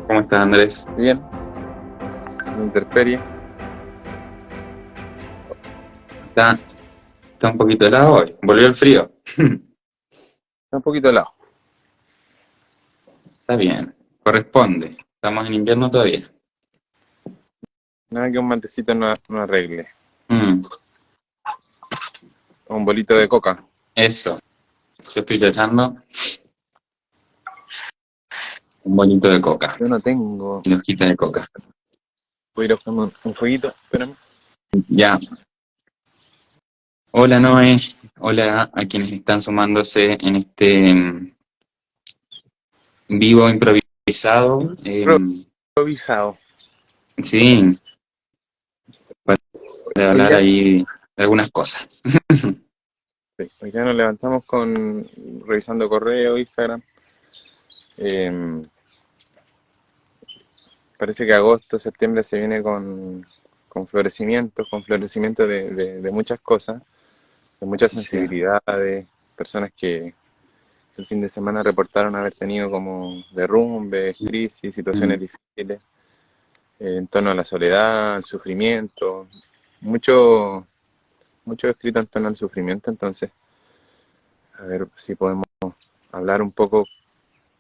¿Cómo estás, Andrés? Bien, la intemperie, Está, está un poquito helado hoy. Volvió el frío. está un poquito helado. Está bien. Corresponde. Estamos en invierno todavía. Nada que un mantecito no arregle. Mm, O un bolito de coca. eso. Yo estoy echando un bolito de coca. Yo no tengo. Una hojita de coca. Voy a ir a buscar un fueguito, espérame. Ya. Hola, Noé. Hola a quienes están sumándose en este vivo improvisado. Improvisado. Sí, para Hoy hablar día, ahí de algunas cosas. sí, hoy día nos levantamos revisando correo, Instagram. Eh, Parece que agosto, septiembre se viene con florecimiento de muchas cosas, de muchas Así sea. sensibilidades, personas que el fin de semana reportaron haber tenido como derrumbes, crisis, situaciones Mm, difíciles en torno a la soledad, al sufrimiento, mucho, mucho escrito en torno al sufrimiento. Entonces, a ver si podemos hablar un poco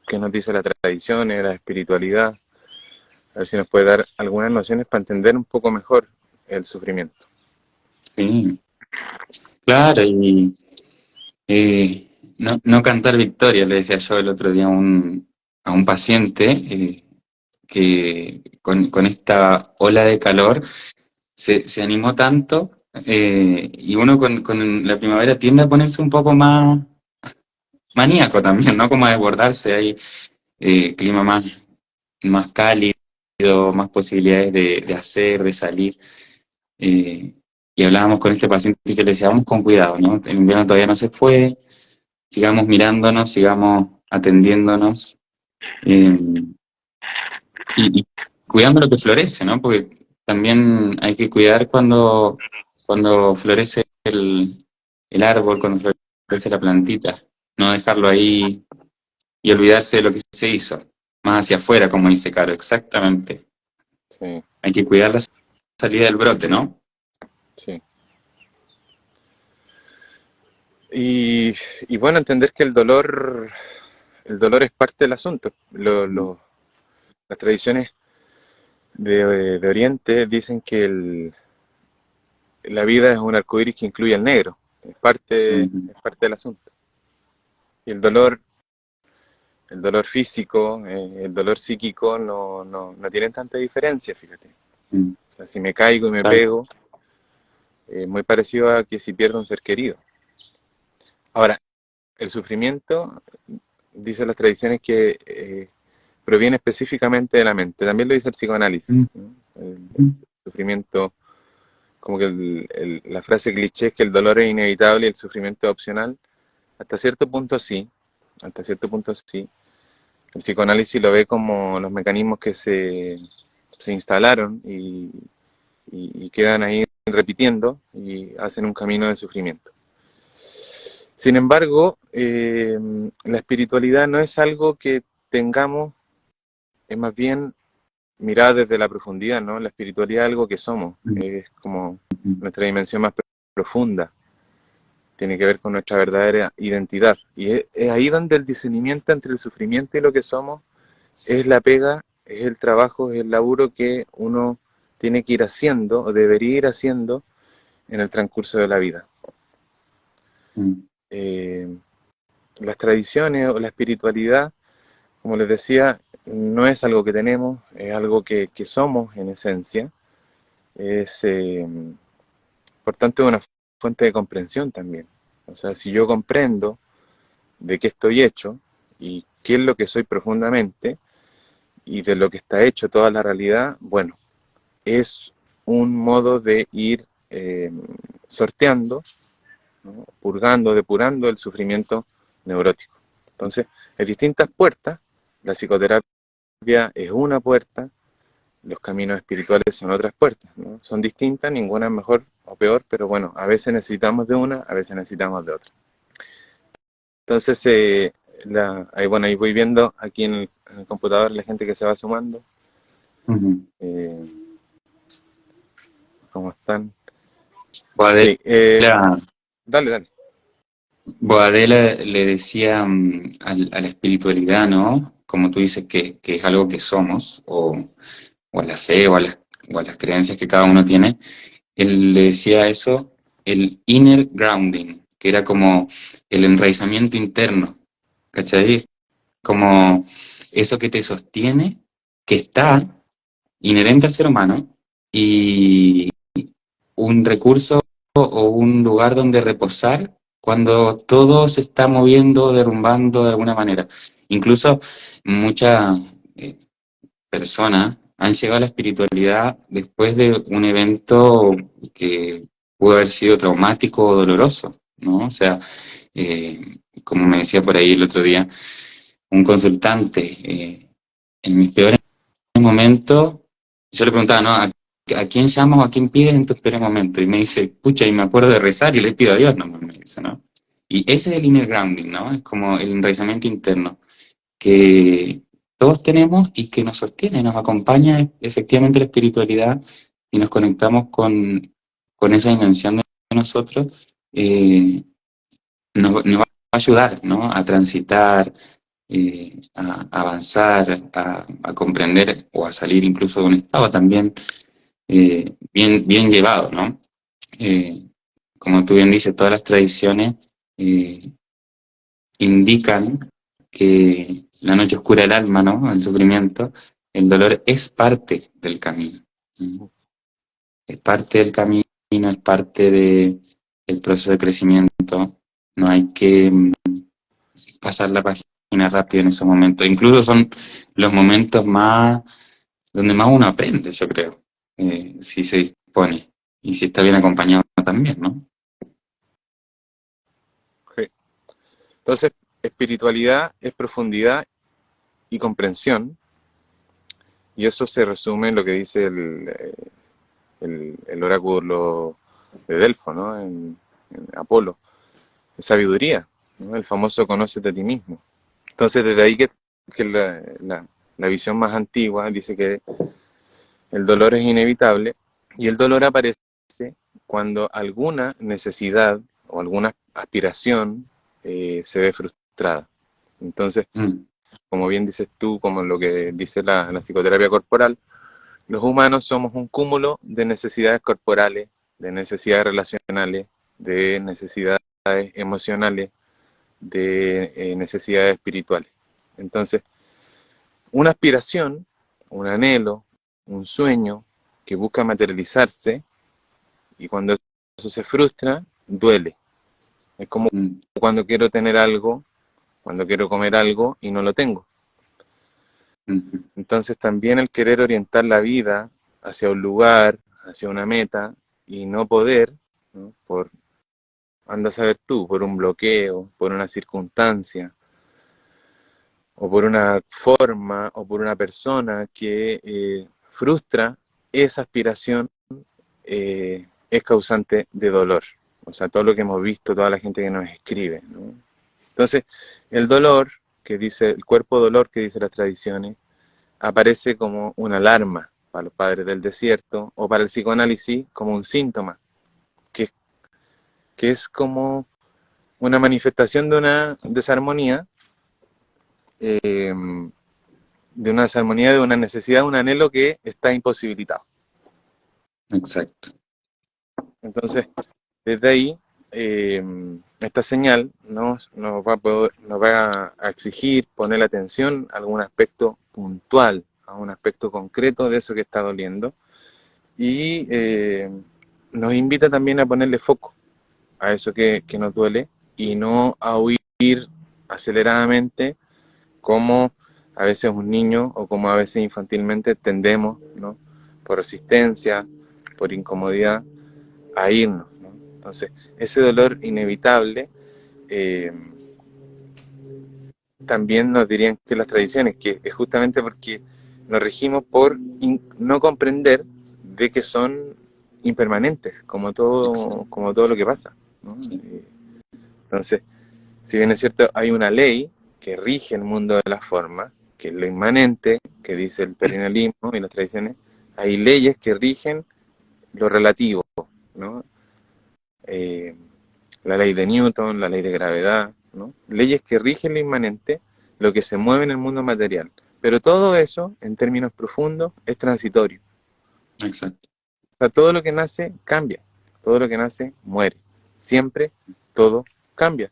qué nos dice la tradición, la espiritualidad, a ver si nos puede dar algunas nociones para entender un poco mejor el sufrimiento. sí, claro. Y no cantar victoria, le decía yo el otro día a un paciente que con esta ola de calor se animó tanto y uno con la primavera tiende a ponerse un poco más maníaco también, ¿no? Como a desbordarse, hay clima más cálido, más posibilidades de hacer, de salir. eh, y hablábamos con este paciente que le decía, vamos con cuidado, ¿no? El invierno todavía no se fue, sigamos mirándonos, sigamos atendiéndonos eh, y cuidando lo que florece, ¿no? Porque también hay que cuidar cuando florece el árbol, cuando florece la plantita, no dejarlo ahí y olvidarse de lo que se hizo, más hacia afuera, como dice Caro, exactamente. Sí, Hay que cuidar la salida del brote, ¿no? sí. Y, y bueno, entender que el dolor es parte del asunto. Las tradiciones de Oriente dicen que la vida es un arcoíris que incluye el negro, es Ujú. parte del asunto. Y el dolor físico, el dolor psíquico no tienen tanta diferencia, fíjate. Mm, O sea, si me caigo y me claro. pego, muy parecido a que si pierdo un ser querido. Ahora, el sufrimiento, dicen las tradiciones que proviene específicamente de la mente. También lo dice el psicoanálisis, Mm, ¿no? El sufrimiento, como que la frase cliché es que el dolor es inevitable y el sufrimiento es opcional. Hasta cierto punto sí, hasta cierto punto sí. El psicoanálisis lo ve como los mecanismos que se instalaron y quedan ahí repitiendo y hacen un camino de sufrimiento. Sin embargo, la espiritualidad no es algo que tengamos, es más bien mirada desde la profundidad, ¿no? La espiritualidad es algo que somos, mm, es como mm, nuestra dimensión más profunda, tiene que ver con nuestra verdadera identidad. Y es ahí donde el discernimiento entre el sufrimiento y lo que somos es la pega, es el trabajo, es el laburo que uno tiene que ir haciendo o debería ir haciendo en el transcurso de la vida. mm, Eh, las tradiciones o la espiritualidad, como les decía, no es algo que tenemos, es algo que somos en esencia. Es, por tanto, una fuente de comprensión también. O sea, si yo comprendo de qué estoy hecho y qué es lo que soy profundamente y de lo que está hecho toda la realidad, bueno, es un modo de ir sorteando, ¿no? Purgando, depurando el sufrimiento neurótico. Entonces, hay distintas puertas, la psicoterapia es una puerta, los caminos espirituales son otras puertas, ¿no? Son distintas, ninguna es mejor o peor, pero bueno, a veces necesitamos de una, a veces necesitamos de otra. Entonces, ahí, bueno, ahí voy viendo aquí en el computador la gente que se va sumando. Ujú. ¿Cómo están? Boadella, Sí, dale, dale. Boadella le decía a la espiritualidad, ¿no? Como tú dices, que es algo que somos, o a la fe, o a las creencias que cada uno tiene. Él le decía eso, el inner grounding, que era como el enraizamiento interno, ¿cachai? Como eso que te sostiene, que está inherente al ser humano, y un recurso o un lugar donde reposar cuando todo se está moviendo, derrumbando de alguna manera. Incluso muchas personas han llegado a la espiritualidad después de un evento que pudo haber sido traumático o doloroso, ¿no? O sea, eh, como me decía por ahí el otro día, un consultante, en mis peores momentos, yo le preguntaba, ¿no? ¿A quién llamas o a quién pides en tus peores momentos? Y me dice, pucha, y me acuerdo de rezar y le pido a Dios, no, me dice, ¿no? Y ese es el inner grounding, ¿no? Es como el enraizamiento interno que todos tenemos y que nos sostiene, nos acompaña efectivamente la espiritualidad y nos conectamos con esa dimensión de nosotros, nos va a ayudar, ¿no? A transitar, a avanzar, a comprender o a salir incluso de un estado también bien llevado, ¿no? Eh, Como tú bien dices, todas las tradiciones eh, indican que la noche oscura del alma, ¿no? El sufrimiento, el dolor es parte del camino. ¿Mm? Es parte del camino, es parte del proceso de crecimiento. No hay que pasar la página rápido en esos momentos. Incluso son los momentos más donde más uno aprende, yo creo, si se dispone y si está bien acompañado también, ¿no? Sí. Entonces, espiritualidad es profundidad y comprensión, y eso se resume en lo que dice el oráculo de Delfo, ¿no? En Apolo, es sabiduría, ¿no? El famoso conócete a ti mismo. Entonces, desde ahí que la visión más antigua dice que el dolor es inevitable, y el dolor aparece cuando alguna necesidad o alguna aspiración se ve frustrada. Entonces, Mm, como bien dices tú, como lo que dice la psicoterapia corporal, los humanos somos un cúmulo de necesidades corporales, de necesidades relacionales, de necesidades emocionales, de necesidades espirituales. Entonces, una aspiración, un anhelo, un sueño que busca materializarse, y cuando eso se frustra, duele. Es como mm, cuando quiero tener algo, cuando quiero comer algo y no lo tengo. mm, Entonces también el querer orientar la vida hacia un lugar, hacia una meta, y no poder, ¿no? Por, anda a saber tú, por un bloqueo, por una circunstancia, o por una forma, o por una persona que frustra esa aspiración, es causante de dolor. O sea, todo lo que hemos visto, toda la gente que nos escribe, ¿no? Entonces, el dolor, que dice, el cuerpo dolor que dice las tradiciones, aparece como una alarma para los padres del desierto, o para el psicoanálisis como un síntoma, que, que es como una manifestación de una desarmonía, eh, de una necesidad, un anhelo que está imposibilitado. exacto. Entonces, desde ahí, eh, esta señal nos va a exigir poner la atención a algún aspecto puntual, a un aspecto concreto de eso que está doliendo, y nos invita también a ponerle foco a eso que nos duele, y no a huir aceleradamente como a veces un niño, o como a veces infantilmente tendemos, ¿no? Por resistencia, por incomodidad, a irnos, ¿no? Entonces, ese dolor inevitable, eh, también nos dirían que las tradiciones, que es justamente porque nos regimos por no comprender de que son impermanentes, Exacto. como todo lo que pasa, ¿no? Sí. Entonces, si bien es cierto, hay una ley que rige el mundo de la forma, que es lo inmanente, que dice el perennialismo y las tradiciones. Hay leyes que rigen lo relativo, ¿no? Eh, la ley de Newton, la ley de gravedad, ¿no? Leyes que rigen lo inmanente, lo que se mueve en el mundo material. Pero todo eso, en términos profundos, es transitorio. Exacto. O sea, todo lo que nace cambia, todo lo que nace muere. Siempre todo cambia,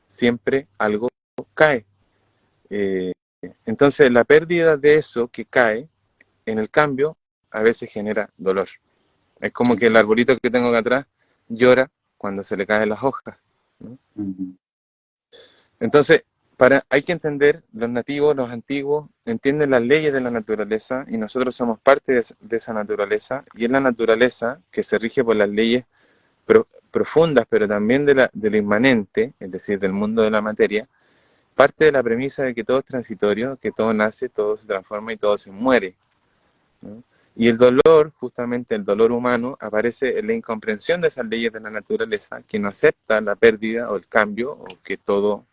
siempre algo cae. Eh, entonces, la pérdida de eso que cae en el cambio a veces genera dolor. Es como que el Exacto. arbolito que tengo acá atrás llora cuando se le caen las hojas, ¿no? Ujú. Entonces, hay que entender, los nativos, los antiguos, entienden las leyes de la naturaleza y nosotros somos parte de esa naturaleza, y es la naturaleza que se rige por las leyes profundas, pero también de lo inmanente, es decir, del mundo de la materia, parte de la premisa de que todo es transitorio, que todo nace, todo se transforma y todo se muere, ¿no? Y el dolor, justamente el dolor humano, aparece en la incomprensión de esas leyes de la naturaleza, que no acepta la pérdida o el cambio, o que todo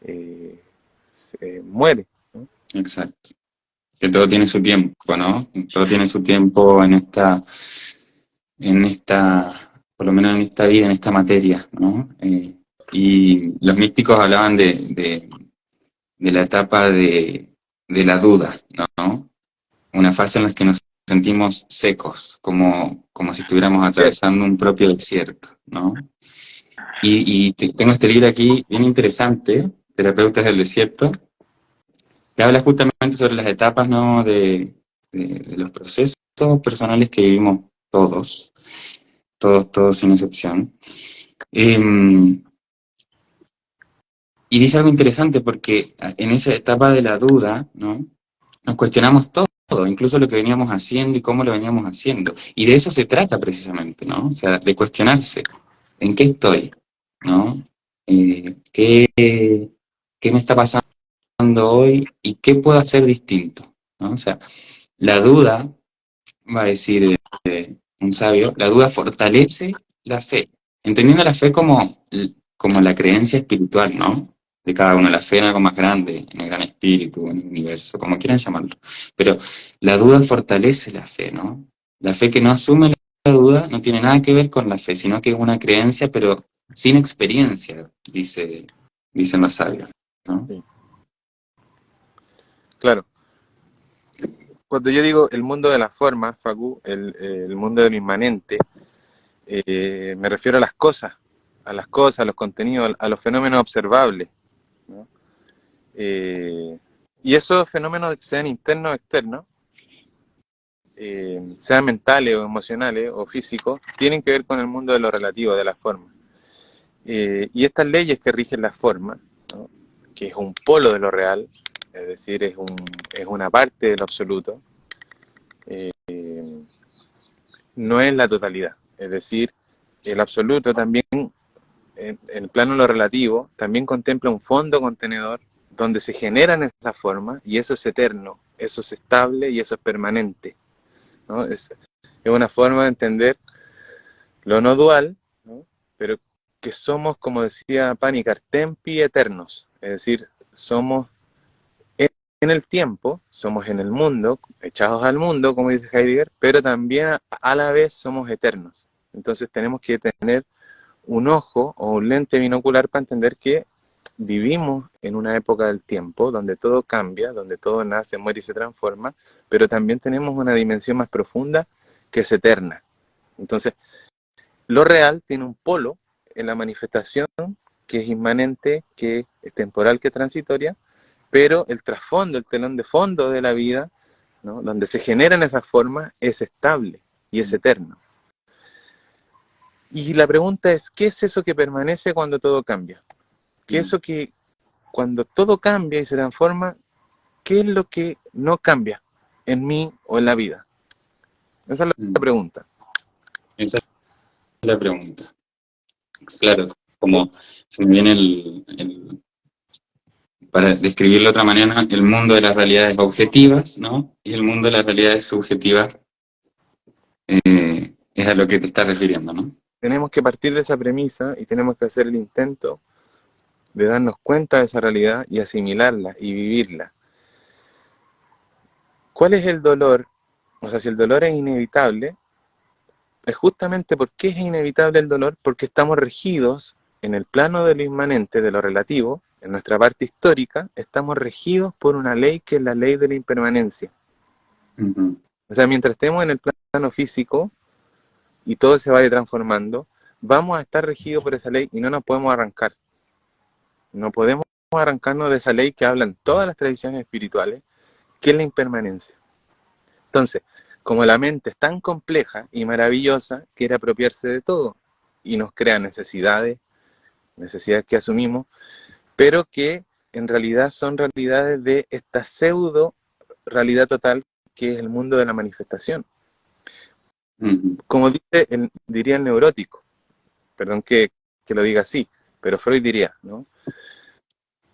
eh, se muere, ¿no? Exacto. Que todo tiene su tiempo, ¿no? Todo tiene su tiempo por lo menos en esta vida, en esta materia, ¿no? Y los místicos hablaban de la etapa de la duda, ¿no? Una fase en la que nos sentimos secos, como si estuviéramos atravesando un propio desierto, ¿no? Y tengo este libro aquí bien interesante, Terapeutas del Desierto, que habla justamente sobre las etapas, ¿no? De los procesos personales que vivimos todos, todos, todos sin excepción. Y dice algo interesante porque en esa etapa de la duda, ¿no? Nos cuestionamos todo, incluso lo que veníamos haciendo y cómo lo veníamos haciendo. Y de eso se trata precisamente, ¿no? O sea, de cuestionarse, ¿en qué estoy? ¿No? ¿Qué me está pasando hoy y qué puedo hacer distinto? ¿No? O sea, la duda, va a decir un sabio, la duda fortalece la fe, entendiendo la fe como la creencia espiritual, ¿no? De cada uno, la fe en algo más grande, en el gran espíritu, en el universo, como quieran llamarlo. Pero la duda fortalece la fe, ¿no? La fe que no asume la duda no tiene nada que ver con la fe, sino que es una creencia, pero sin experiencia, dicen los sabios, ¿no? Sí, claro. Cuando yo digo el mundo de las formas, Facu, el mundo de lo inmanente, me refiero a las cosas, a los contenidos, a los fenómenos observables, ¿no? Y esos fenómenos, sean internos o externos, sean mentales o emocionales o físicos, tienen que ver con el mundo de lo relativo, de las formas. Y estas leyes que rigen las formas, ¿no? Que es un polo de lo real, es decir, es una parte de lo absoluto, eh, no es la totalidad. Es decir, el absoluto también, en el plano de lo relativo, también contempla un fondo contenedor donde se generan esas formas, y eso es eterno, eso es estable y eso es permanente, ¿no? Es una forma de entender lo no dual, ¿no? Pero que somos, como decía Panikkar, tempi eternos, es decir, somos en el tiempo, somos en el mundo, echados al mundo, como dice Heidegger, pero también a la vez somos eternos. Entonces tenemos que tener un ojo o un lente binocular para entender que vivimos en una época del tiempo donde todo cambia, donde todo nace, muere y se transforma, pero también tenemos una dimensión más profunda que es eterna. Entonces, lo real tiene un polo en la manifestación que es inmanente, que es temporal, que es transitoria, pero el trasfondo, el telón de fondo de la vida, ¿no? Donde se generan esas formas, es estable y es eterno. Y la pregunta es, ¿qué es eso que permanece cuando todo cambia? ¿Qué es eso que cuando todo cambia y se transforma, qué es lo que no cambia en mí o en la vida? Esa es la pregunta. Esa es la pregunta. Claro, como se me viene para describirlo de otra manera, el mundo de las realidades objetivas, ¿no? Y el mundo de las realidades subjetivas es a lo que te estás refiriendo, ¿no? Tenemos que partir de esa premisa y tenemos que hacer el intento de darnos cuenta de esa realidad y asimilarla y vivirla. ¿Cuál es el dolor? O sea, si el dolor es inevitable, es justamente porque es inevitable el dolor, porque estamos regidos en el plano de lo inmanente, de lo relativo, en nuestra parte histórica, estamos regidos por una ley que es la ley de la impermanencia. Ujú. O sea, mientras estemos en el plano físico y todo se vaya transformando, vamos a estar regidos por esa ley y no nos podemos arrancar. No podemos arrancarnos de esa ley que hablan todas las tradiciones espirituales, que es la impermanencia. Entonces, como la mente es tan compleja y maravillosa, quiere apropiarse de todo y nos crea necesidades que asumimos, pero que en realidad son realidades de esta pseudo realidad total que es el mundo de la manifestación. Ujú. Como diría el neurótico, perdón que lo diga así, pero Freud diría, ¿no?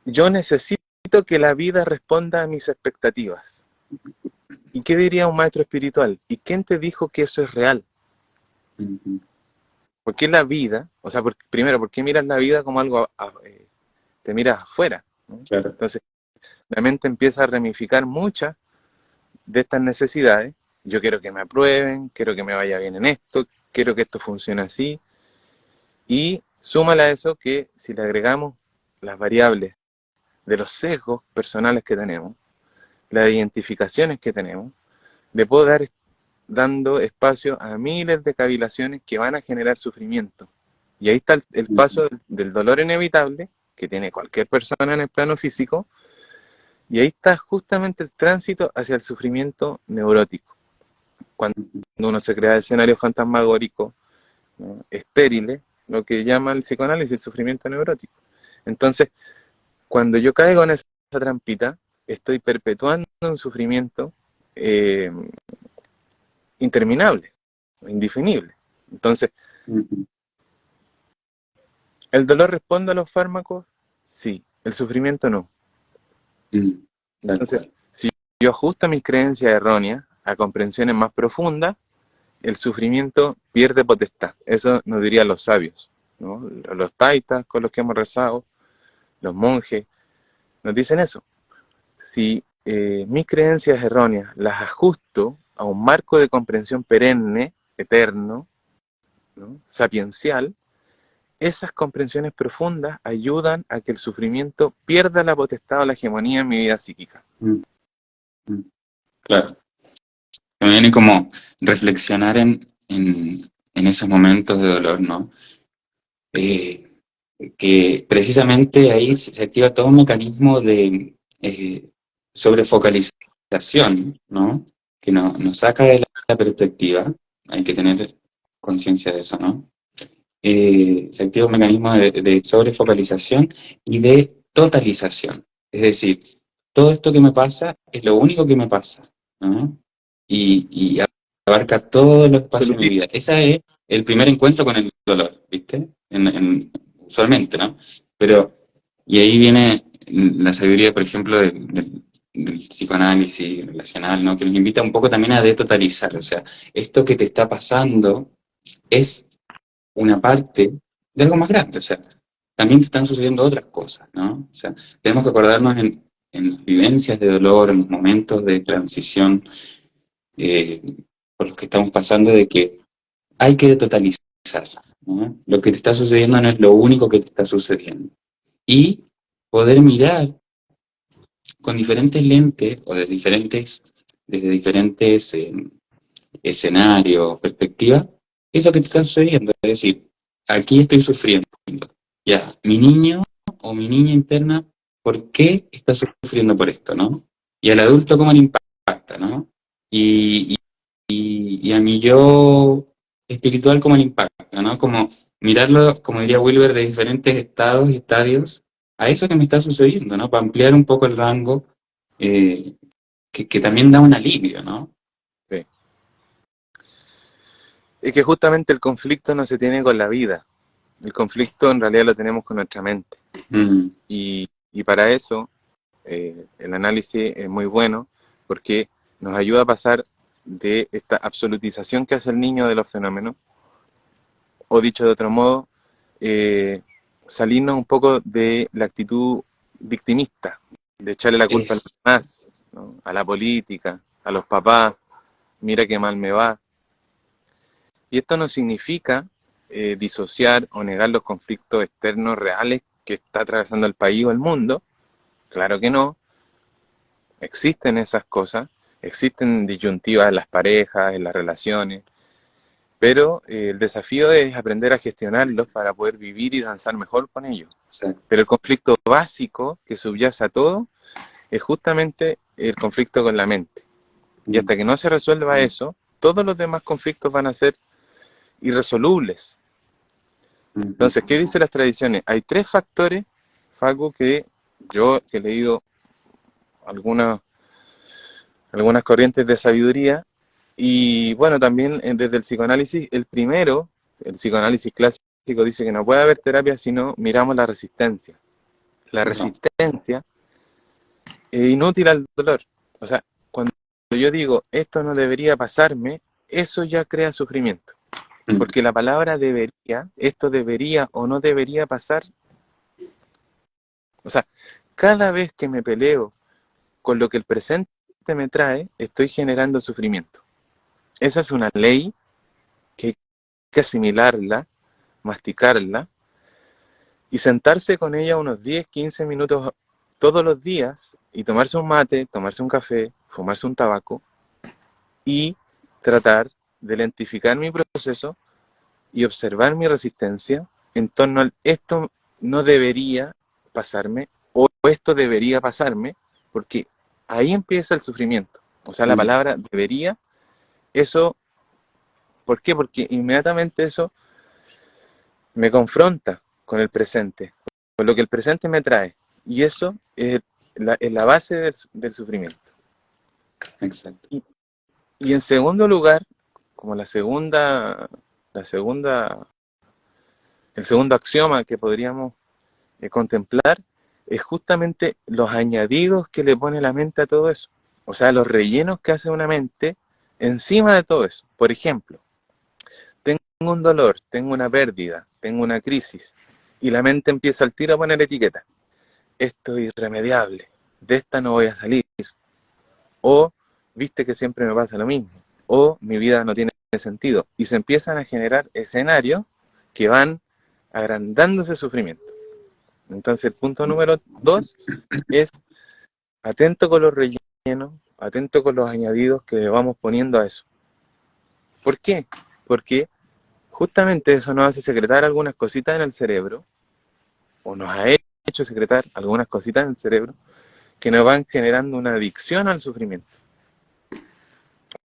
Yo necesito que la vida responda a mis expectativas. ¿Y qué diría un maestro espiritual? ¿Y quién te dijo que eso es real? Ujú. ¿Por qué la vida? O sea, primero, ¿por qué miras la vida como algo, te miras afuera, ¿no? Claro. Entonces, la mente empieza a ramificar muchas de estas necesidades. Yo quiero que me aprueben, quiero que me vaya bien en esto, quiero que esto funcione así. Y súmale a eso que si le agregamos las variables de los sesgos personales que tenemos, las identificaciones que tenemos, le puedo dar dando espacio a miles de cavilaciones que van a generar sufrimiento. Y ahí está el Ujú. paso del dolor inevitable que tiene cualquier persona en el plano físico, y ahí está justamente el tránsito hacia el sufrimiento neurótico. Cuando Ujú. uno se crea escenarios fantasmagóricos, ¿no? Estériles, lo que llama el psicoanálisis el sufrimiento neurótico. Entonces, cuando yo caigo en esa trampita, estoy perpetuando un sufrimiento eh, interminable, indefinible. Entonces, Ujú. ¿el dolor responde a los fármacos? Sí, el sufrimiento no. Mm. Tal Entonces, cual. si yo ajusto mis creencias erróneas a comprensiones más profundas, el sufrimiento pierde potestad. Eso nos dirían los sabios, ¿no? Los taitas con los que hemos rezado, los monjes, nos dicen eso. Si mis creencias erróneas las ajusto a un marco de comprensión perenne, eterno, ¿no? Sapiencial, esas comprensiones profundas ayudan a que el sufrimiento pierda la potestad o la hegemonía en mi vida psíquica. Mm. Mm. Claro. Me viene como reflexionar en esos momentos de dolor, ¿no? Eh, que precisamente ahí se activa todo un mecanismo de sobrefocalización, ¿no? Que nos saca de la perspectiva, hay que tener conciencia de eso, ¿no? Se activa un mecanismo de sobrefocalización y de totalización. Es decir, todo esto que me pasa es lo único que me pasa, ¿no? Y abarca todo el espacio de mi vida. Absolutista. Ese es el primer encuentro con el dolor, ¿viste? Usualmente, ¿no? Pero, y ahí viene la sabiduría, por ejemplo, del psicoanálisis relacional, ¿no? Que nos invita un poco también a detotalizar, o sea, esto que te está pasando es una parte de algo más grande, o sea, también te están sucediendo otras cosas, ¿no? O sea, tenemos que acordarnos en las vivencias de dolor, en los momentos de transición eh, por los que estamos pasando, de que hay que totalizar, ¿no? Lo que te está sucediendo no es lo único que te está sucediendo. Y poder mirar con diferentes lentes o desde diferentes escenarios, perspectivas, eso que te está sucediendo. Es decir, aquí estoy sufriendo. Ya, mi niño o mi niña interna, ¿por qué está sufriendo por esto, no? Y al adulto, ¿cómo le impacta, no? Y, y a mi yo espiritual, ¿cómo le impacta, no? Como mirarlo, como diría Wilber, de diferentes estados y estadios a eso que me está sucediendo, ¿no? Para ampliar un poco el rango, eh, que también da un alivio, ¿no? Sí. Es que justamente el conflicto no se tiene con la vida. El conflicto en realidad lo tenemos con nuestra mente. Mm. Y para eso el análisis es muy bueno porque nos ayuda a pasar de esta absolutización que hace el niño de los fenómenos, o dicho de otro modo, eh, salirnos un poco de la actitud victimista, de echarle la culpa a los Es, demás, ¿no? A la política, a los papás, mira qué mal me va. Y esto no significa disociar o negar los conflictos externos reales que está atravesando el país o el mundo. Claro que no, existen esas cosas, existen disyuntivas en las parejas, en las relaciones, pero el desafío es aprender a gestionarlos para poder vivir y danzar mejor con ellos. Pero el conflicto básico que subyace a todo es justamente el conflicto con la mente. Y hasta que no se resuelva eso, todos los demás conflictos van a ser irresolubles. Entonces, ¿qué dicen las tradiciones? Hay tres factores, Facu, que yo he leído algunas, algunas corrientes de sabiduría, y bueno, también desde el psicoanálisis, el primero, el psicoanálisis clásico dice que no puede haber terapia si no miramos la resistencia. La eso. resistencia es inútil al dolor. O sea, cuando yo digo esto no debería pasarme, eso ya crea sufrimiento. Porque la palabra debería, esto debería o no debería pasar, o sea, cada vez que me peleo con lo que el presente me trae, estoy generando sufrimiento. Esa es una ley que hay que asimilarla, masticarla y sentarse con ella unos 10, 15 minutos todos los días y tomarse un mate, tomarse un café, fumarse un tabaco y tratar de lentificar mi proceso y observar mi resistencia en torno al esto no debería pasarme o esto debería pasarme, porque ahí empieza el sufrimiento. O sea, la palabra debería, eso, ¿por qué? Porque inmediatamente eso me confronta con el presente, con lo que el presente me trae. Y eso es la base del sufrimiento. Exacto. Y en segundo lugar, como la segunda, el segundo axioma que podríamos contemplar es justamente los añadidos que le pone la mente a todo eso. O sea, los rellenos que hace una mente encima de todo eso. Por ejemplo, tengo un dolor, tengo una pérdida, tengo una crisis, y la mente empieza al tiro a poner etiquetas. Esto es irremediable, de esta no voy a salir. O, viste que siempre me pasa lo mismo. O, mi vida no tiene sentido. Y se empiezan a generar escenarios que van agrandando ese sufrimiento. Entonces, el punto número 2 es atento con los rellenos, atento con los añadidos que le vamos poniendo a eso. ¿Por qué? Porque justamente eso nos hace secretar algunas cositas en el cerebro, o nos ha hecho secretar algunas cositas en el cerebro, que nos van generando una adicción al sufrimiento.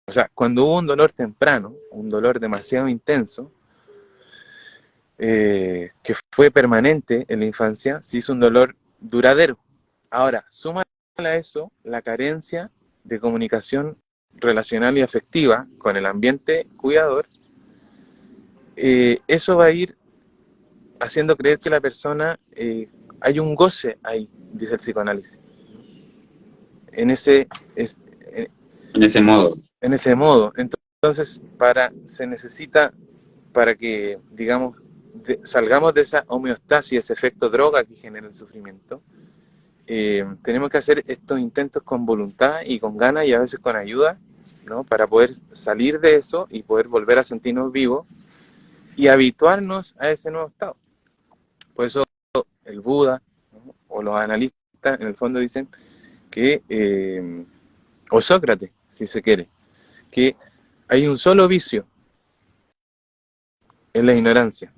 O sea, cuando hubo un dolor temprano, un dolor demasiado intenso, que fue permanente en la infancia, se hizo un dolor duradero. Ahora, súmale a eso la carencia de comunicación relacional y afectiva con el ambiente cuidador, eso va a ir haciendo creer que la persona, hay un goce ahí, dice el psicoanálisis, en ese, es, En ese modo. en ese modo. Entonces, se necesita, para que, digamos, salgamos de esa homeostasis, ese efecto droga que genera el sufrimiento, tenemos que hacer estos intentos con voluntad y con ganas y a veces con ayuda, ¿no? Para poder salir de eso y poder volver a sentirnos vivos y habituarnos a ese nuevo estado. Por eso el Buda, ¿no? O los analistas en el fondo dicen que, o Sócrates, si se quiere, que hay un solo vicio, es la ignorancia,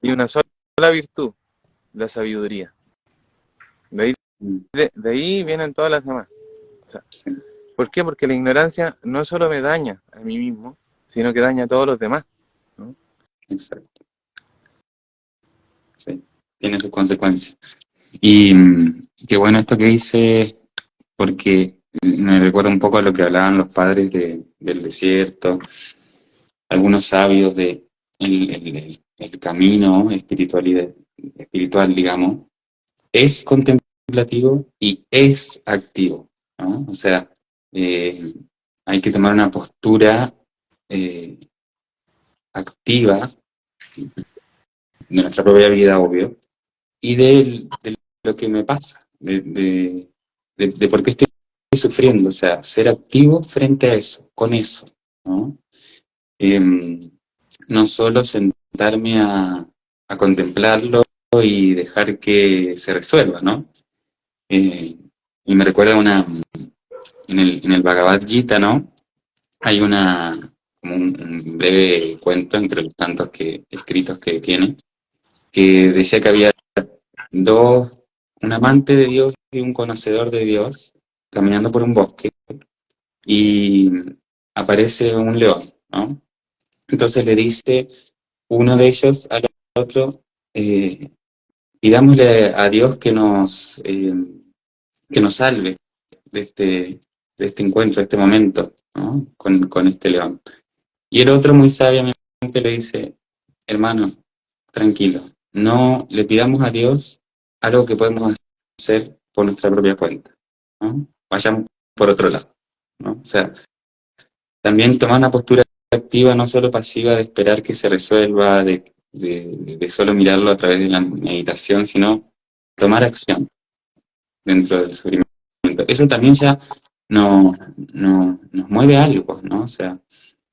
y una sola virtud, la sabiduría. De ahí, de ahí vienen todas las demás. O sea, Sí, ¿por qué? Porque la ignorancia no solo me daña a mí mismo, sino que daña a todos los demás, ¿no? exacto. Sí, tiene sus consecuencias. Y qué bueno esto que dice, porque me recuerda un poco a lo que hablaban los padres del desierto, algunos sabios de el camino espiritual, digamos, es contemplativo y es activo, ¿no? O sea, eh, hay que tomar una postura activa de nuestra propia vida, obvio, y de lo que me pasa, de por qué estoy sufriendo, o sea, ser activo frente a eso, con eso, ¿no? Em, no solo sentarme a contemplarlo y dejar que se resuelva, ¿no? Eh, y me recuerda en el Bhagavad Gita, ¿no? Hay como un breve cuento entre los tantos escritos que tiene, que decía que había dos, un amante de Dios y un conocedor de Dios caminando por un bosque y aparece un león, ¿no? Entonces le dice uno de ellos al otro, eh, pidámosle a Dios que nos salve de de este encuentro, de este momento, ¿no? Con este león. Y el otro muy sabiamente le dice, hermano, tranquilo, no le pidamos a Dios algo que podemos hacer por nuestra propia cuenta, ¿no? Vayamos por otro lado, ¿no? O sea, también tomar una postura activa, no solo pasiva de esperar que se resuelva, de solo mirarlo a través de la meditación, sino tomar acción dentro del sufrimiento. Eso también ya nos mueve algo, ¿no? O sea,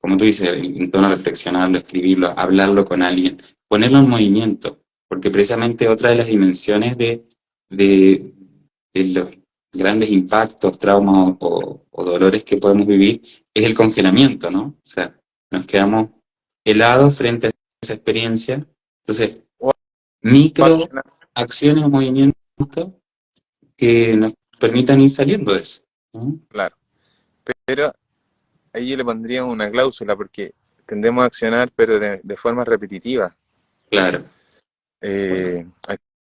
como tú dices, en tono reflexionarlo, escribirlo, hablarlo con alguien, ponerlo en movimiento, porque precisamente otra de las dimensiones de, de los grandes impactos, traumas o dolores que podemos vivir es el congelamiento, ¿no? O sea, nos quedamos helados frente a esa experiencia. Entonces, O micro accionar, acciones o movimientos que nos permitan ir saliendo de eso, ¿no? claro. Pero ahí yo le pondría una cláusula porque tendemos a accionar, pero de forma repetitiva. Claro, Eh,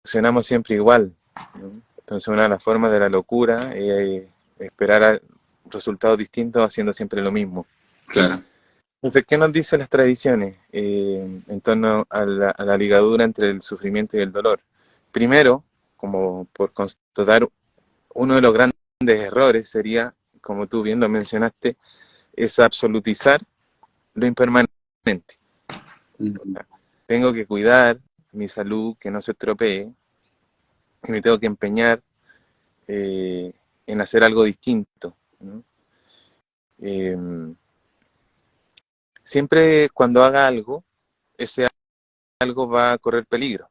Accionamos siempre igual, ¿no? Entonces una de las formas de la locura es esperar a resultados distintos haciendo siempre lo mismo. claro. Entonces, ¿qué nos dicen las tradiciones en torno a a la ligadura entre el sufrimiento y el dolor? Primero, como por constatar, uno de los grandes errores sería, como tú bien lo mencionaste, es absolutizar lo impermanente. Mm, Tengo que cuidar mi salud, que no se estropee, y me tengo que empeñar en hacer algo distinto, ¿no? Eh, Siempre cuando haga algo, ese algo va a correr peligro.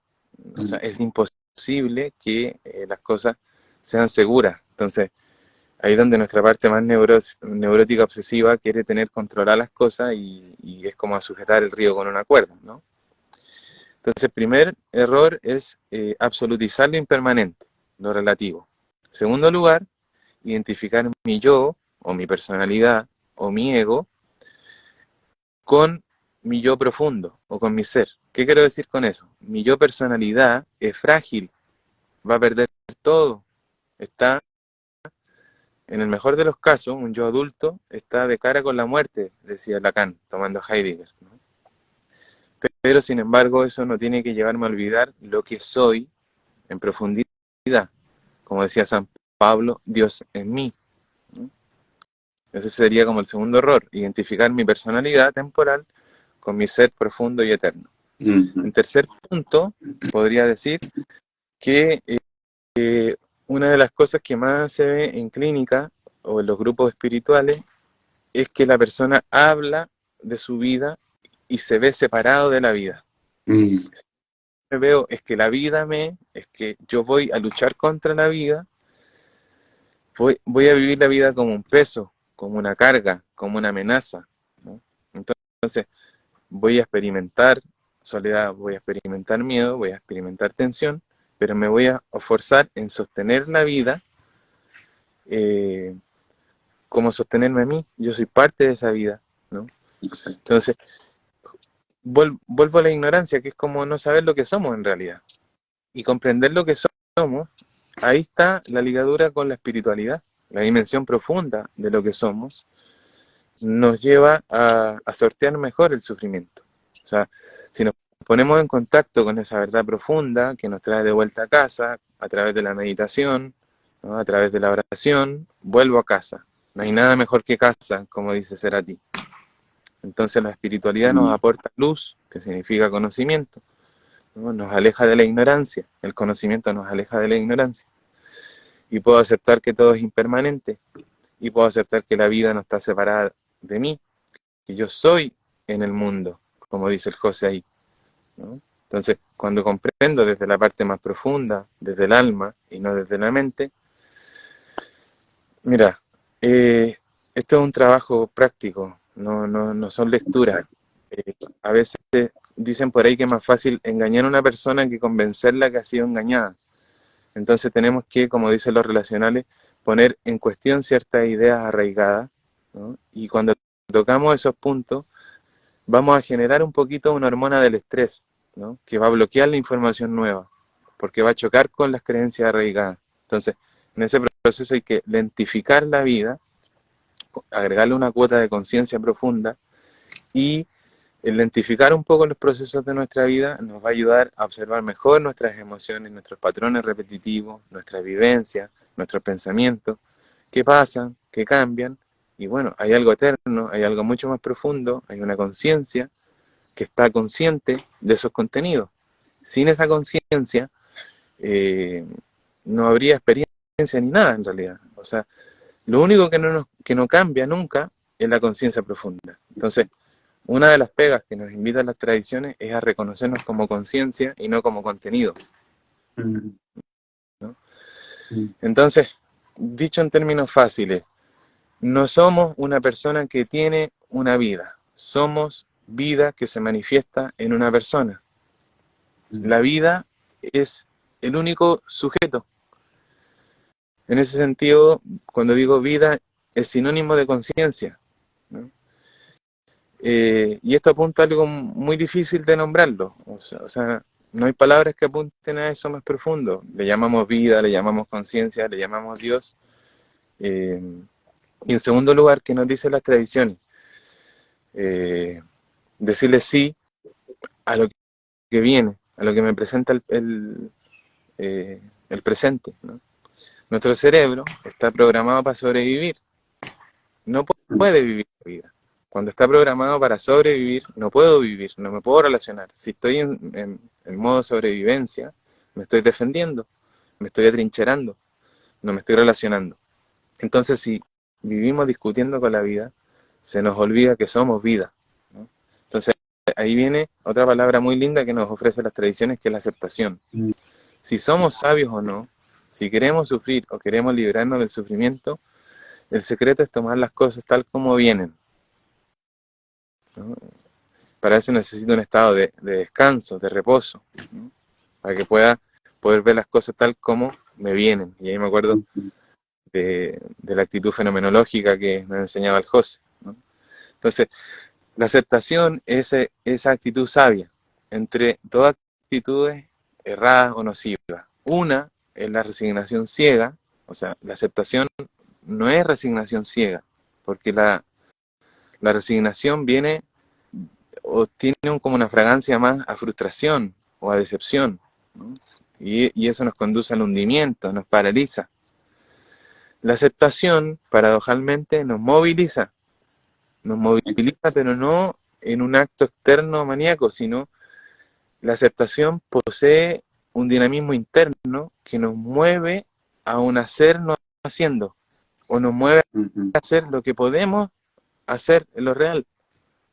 O sea, mm, es imposible que las cosas sean seguras. Entonces, ahí es donde nuestra parte más neurótica obsesiva quiere tener controladas las cosas y es como sujetar el río con una cuerda, ¿no? Entonces, el primer error es absolutizar lo impermanente, lo relativo. Segundo lugar, identificar mi yo o mi personalidad o mi ego con mi yo profundo o con mi ser. ¿Qué quiero decir con eso? Mi yo personalidad es frágil, va a perder todo. Está, en el mejor de los casos, un yo adulto está de cara con la muerte, decía Lacan, tomando Heidegger, ¿no? Pero sin embargo, eso no tiene que llevarme a olvidar lo que soy en profundidad. Como decía San Pablo, Dios en mí, ¿no? Ese sería como el segundo error, identificar mi personalidad temporal con mi ser profundo y eterno. mm, En tercer punto, podría decir que una de las cosas que más se ve en clínica o en los grupos espirituales es que la persona habla de su vida y se ve separado de la vida. mm, Me veo, es que es que yo voy a luchar contra la vida, voy a vivir la vida como un peso, como una carga, como una amenaza, ¿no? Entonces, voy a experimentar soledad, voy a experimentar miedo, voy a experimentar tensión, pero me voy a forzar en sostener la vida eh, como sostenerme a mí. Yo soy parte de esa vida, ¿no? exacto. Entonces, vuelvo a la ignorancia, que es como no saber lo que somos en realidad. Y comprender lo que somos, ahí está la ligadura con la espiritualidad, la dimensión profunda de lo que somos, nos lleva a sortear mejor el sufrimiento. O sea, si nos ponemos en contacto con esa verdad profunda que nos trae de vuelta a casa, a través de la meditación, ¿no? A través de la oración, vuelvo a casa. No hay nada mejor que casa, como dice Cerati. Entonces la espiritualidad nos Mm, aporta luz, que significa conocimiento, ¿no? Nos aleja de la ignorancia, el conocimiento nos aleja de la ignorancia. Y puedo aceptar que todo es impermanente, y puedo aceptar que la vida no está separada de mí, que yo soy en el mundo, como dice el José ahí, ¿no? Entonces, cuando comprendo desde la parte más profunda, desde el alma y no desde la mente, mira, esto es un trabajo práctico, no son lecturas. Exacto. A veces dicen por ahí que es más fácil engañar a una persona que convencerla que ha sido engañada. Entonces tenemos que, como dicen los relacionales, poner en cuestión ciertas ideas arraigadas, ¿no? Y cuando tocamos esos puntos, vamos a generar un poquito una hormona del estrés, ¿no? Que va a bloquear la información nueva, porque va a chocar con las creencias arraigadas. Entonces, en ese proceso hay que lentificar la vida, agregarle una cuota de conciencia profunda y el lentificar un poco los procesos de nuestra vida nos va a ayudar a observar mejor nuestras emociones, nuestros patrones repetitivos, nuestras vivencias, nuestros pensamientos, qué pasan, qué cambian. Y bueno, hay algo eterno, hay algo mucho más profundo, hay una conciencia que está consciente de esos contenidos. Sin esa conciencia eh, no habría experiencia ni nada en realidad. O sea, lo único que no cambia nunca es la conciencia profunda. Entonces, una de las pegas que nos invitan las tradiciones es a reconocernos como conciencia y no como contenidos, Mm, ¿no? mm, Entonces, dicho en términos fáciles, no somos una persona que tiene una vida, somos vida que se manifiesta en una persona. mm. La vida es el único sujeto. En ese sentido, cuando digo vida, es sinónimo de conciencia, ¿no? Y esto apunta a algo muy difícil de nombrarlo. O sea, no hay palabras que apunten a eso más profundo. Le llamamos vida, le llamamos conciencia, le llamamos Dios. Eh, y en segundo lugar, ¿qué nos dicen las tradiciones? Eh, Decirle sí a lo que viene, a lo que me presenta el presente, ¿no? Nuestro cerebro está programado para sobrevivir, no puede vivir la vida. Cuando está programado para sobrevivir, no puedo vivir, no me puedo relacionar. Si estoy en modo sobrevivencia, me estoy defendiendo, me estoy atrincherando, no me estoy relacionando. Entonces, si vivimos discutiendo con la vida, se nos olvida que somos vida, ¿no? Entonces, ahí viene otra palabra muy linda que nos ofrecen las tradiciones, que es la aceptación. Mm. Si somos sabios o no, si queremos sufrir o queremos librarnos del sufrimiento, el secreto es tomar las cosas tal como vienen, ¿no? Para eso necesito un estado de descanso, de reposo, ¿no? Para que pueda poder ver las cosas tal como me vienen. Y ahí me acuerdo de la actitud fenomenológica que me enseñaba el José, ¿no? Entonces, la aceptación es esa actitud sabia entre todas actitudes erradas o nocivas. Una es la resignación ciega, o sea, la aceptación no es resignación ciega, porque la resignación viene o tiene como una fragancia más a frustración o a decepción, ¿no? Y eso nos conduce al hundimiento, nos paraliza. La aceptación, paradojalmente, nos moviliza, Exacto. pero no en un acto externo maníaco, sino la aceptación posee un dinamismo interno que nos mueve a un hacer no haciendo, o nos mueve Ujú, a hacer lo que podemos hacer en lo real.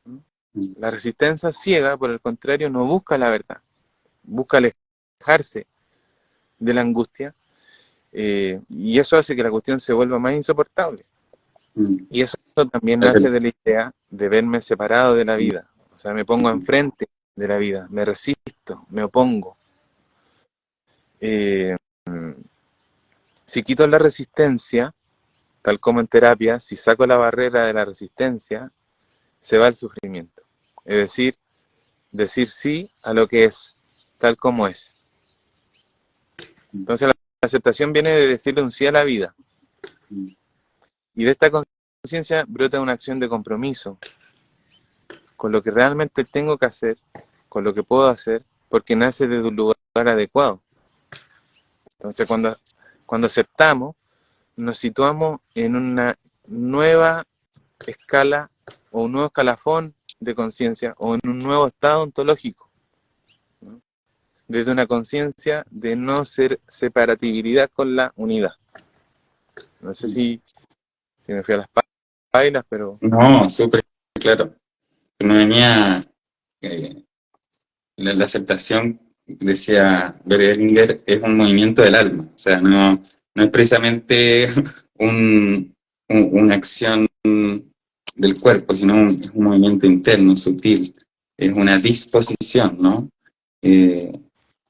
mm, La resistencia ciega, por el contrario, no busca la verdad, busca alejarse de la angustia, y eso hace que la cuestión se vuelva más insoportable. mm. Y eso también Es nace el- de la idea de verme separado de la vida. O sea, me pongo enfrente de la vida, me resisto, me opongo. Eh, si quito la resistencia, tal como en terapia, si saco la barrera de la resistencia, se va el sufrimiento. Es decir, decir sí a lo que es, tal como es. Entonces la aceptación viene de decirle un sí a la vida. Y de esta conciencia brota una acción de compromiso con lo que realmente tengo que hacer, con lo que puedo hacer, porque nace desde un lugar adecuado. Entonces cuando aceptamos, nos situamos en una nueva escala o un nuevo escalafón de conciencia o en un nuevo estado ontológico, ¿no? desde una conciencia de no ser separatibilidad con la unidad. No sé si me fui a las bailas, pero No, súper claro. Me venía eh, la aceptación, decía Berlinger, es un movimiento del alma. O sea, no es precisamente una acción del cuerpo, sino es un movimiento interno, sutil. Es una disposición, ¿no? Eh,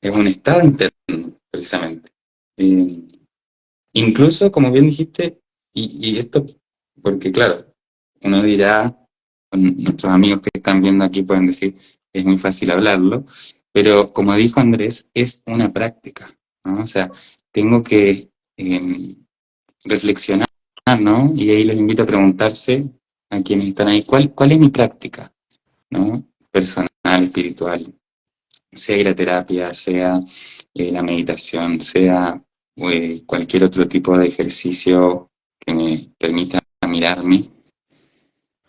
es un estado interno, precisamente. Eh, Incluso, como bien dijiste, y esto, porque claro, uno dirá, nuestros amigos que están viendo aquí pueden decir, es muy fácil hablarlo, pero como dijo Andrés, es una práctica, ¿no? O sea, tengo que reflexionar, ¿no? Y ahí les invito a preguntarse a quienes están ahí, ¿cuál es mi práctica, ¿no? Personal, espiritual, sea ir a terapia, sea la meditación, sea cualquier otro tipo de ejercicio que me permita mirarme.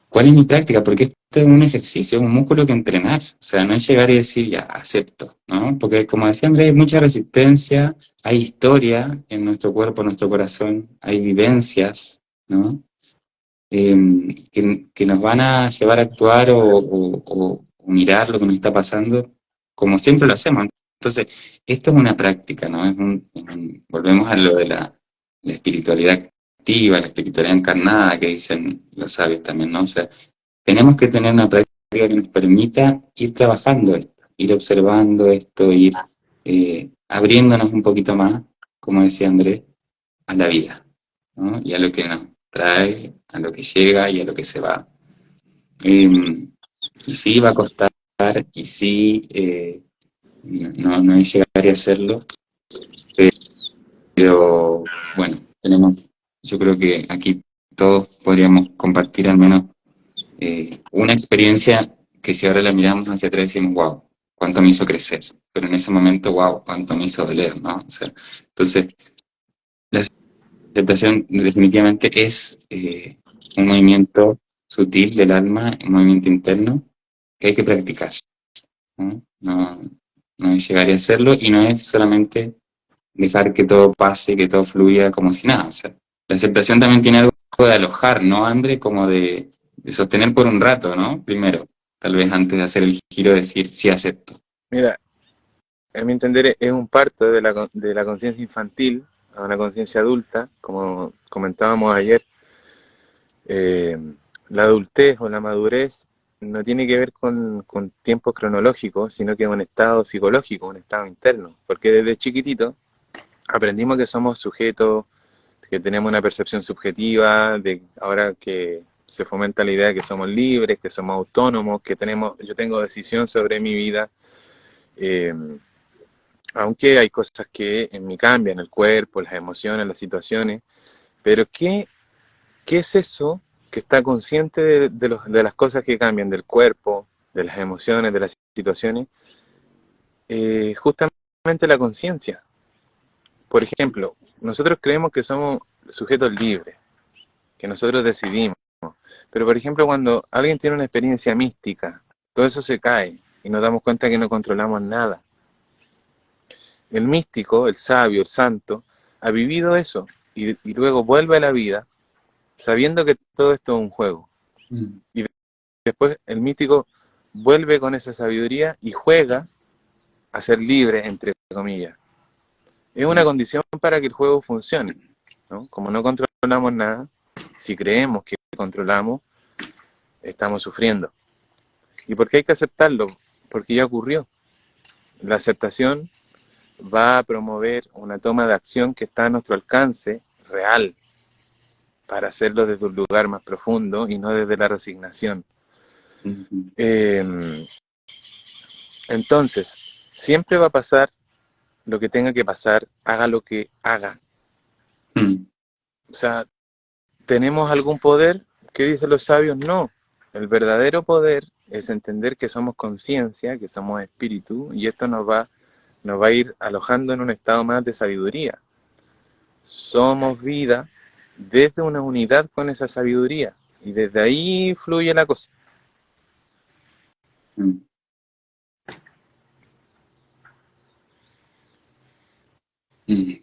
¿Cuál es mi práctica? Porque esto es un ejercicio, es un músculo que entrenar. O sea, no es llegar y decir, ya, acepto, ¿no? Porque como decía Andrés, hay mucha resistencia, hay historia en nuestro cuerpo, en nuestro corazón, hay vivencias, ¿no? Que nos van a llevar a actuar o mirar lo que nos está pasando como siempre lo hacemos. Entonces, esto es una práctica, ¿no? Volvemos a lo de la espiritualidad activa, la espiritualidad encarnada que dicen los sabios también, ¿no? O sea, tenemos que tener una práctica que nos permita ir trabajando esto, ir observando esto, ir abriéndonos un poquito más, como decía Andrés, a la vida, ¿no? Y a lo que nos trae, a lo que llega y a lo que se va. Eh, y sí va a costar, y sí no es llegar a hacerlo, pero bueno, yo creo que aquí todos podríamos compartir al menos una experiencia que si ahora la miramos hacia atrás decimos, wow, cuánto me hizo crecer, pero en ese momento, wow, cuánto me hizo doler, ¿no? O sea, entonces, la aceptación definitivamente es un movimiento sutil del alma, un movimiento interno que hay que practicar, ¿no? No es llegar y hacerlo y no es solamente dejar que todo pase, que todo fluya como si nada. O sea, la aceptación también tiene algo de alojar, ¿no, André? Como de sostener por un rato, ¿no? Primero, tal vez antes de hacer el giro, decir sí acepto. mira, a mi entender es un parto de la conciencia infantil a una conciencia adulta, como comentábamos ayer. Eh, la adultez o la madurez no tiene que ver con tiempos cronológicos, sino que es un estado psicológico, un estado interno, porque desde chiquitito aprendimos que somos sujetos, que tenemos una percepción subjetiva, de ahora que se fomenta la idea de que somos libres, que somos autónomos, que yo tengo decisión sobre mi vida, eh, aunque hay cosas que en mí cambian, el cuerpo, las emociones, las situaciones, pero ¿qué es eso que está consciente de las cosas que cambian, del cuerpo, de las emociones, de las situaciones? Justamente la conciencia. Por ejemplo, nosotros creemos que somos sujetos libres, que nosotros decidimos. Pero por ejemplo, cuando alguien tiene una experiencia mística, todo eso se cae y nos damos cuenta que no controlamos nada. El místico, el sabio, el santo, ha vivido eso y luego vuelve a la vida sabiendo que todo esto es un juego. Mm, Y después el místico vuelve con esa sabiduría y juega a ser libre, entre comillas. Es una mm, condición para que el juego funcione, ¿no? Como no controlamos nada, si creemos que controlamos, estamos sufriendo. ¿Y por qué hay que aceptarlo? Porque ya ocurrió. La aceptación va a promover una toma de acción que está a nuestro alcance real para hacerlo desde un lugar más profundo y no desde la resignación. mm, Eh, entonces, siempre va a pasar lo que tenga que pasar, haga lo que haga. mm, O sea, ¿tenemos algún poder? ¿Qué dicen los sabios? No. El verdadero poder es entender que somos conciencia, que somos espíritu, y esto nos va a ir alojando en un estado más de sabiduría. Somos vida desde una unidad con esa sabiduría, y desde ahí fluye la cosa. mm.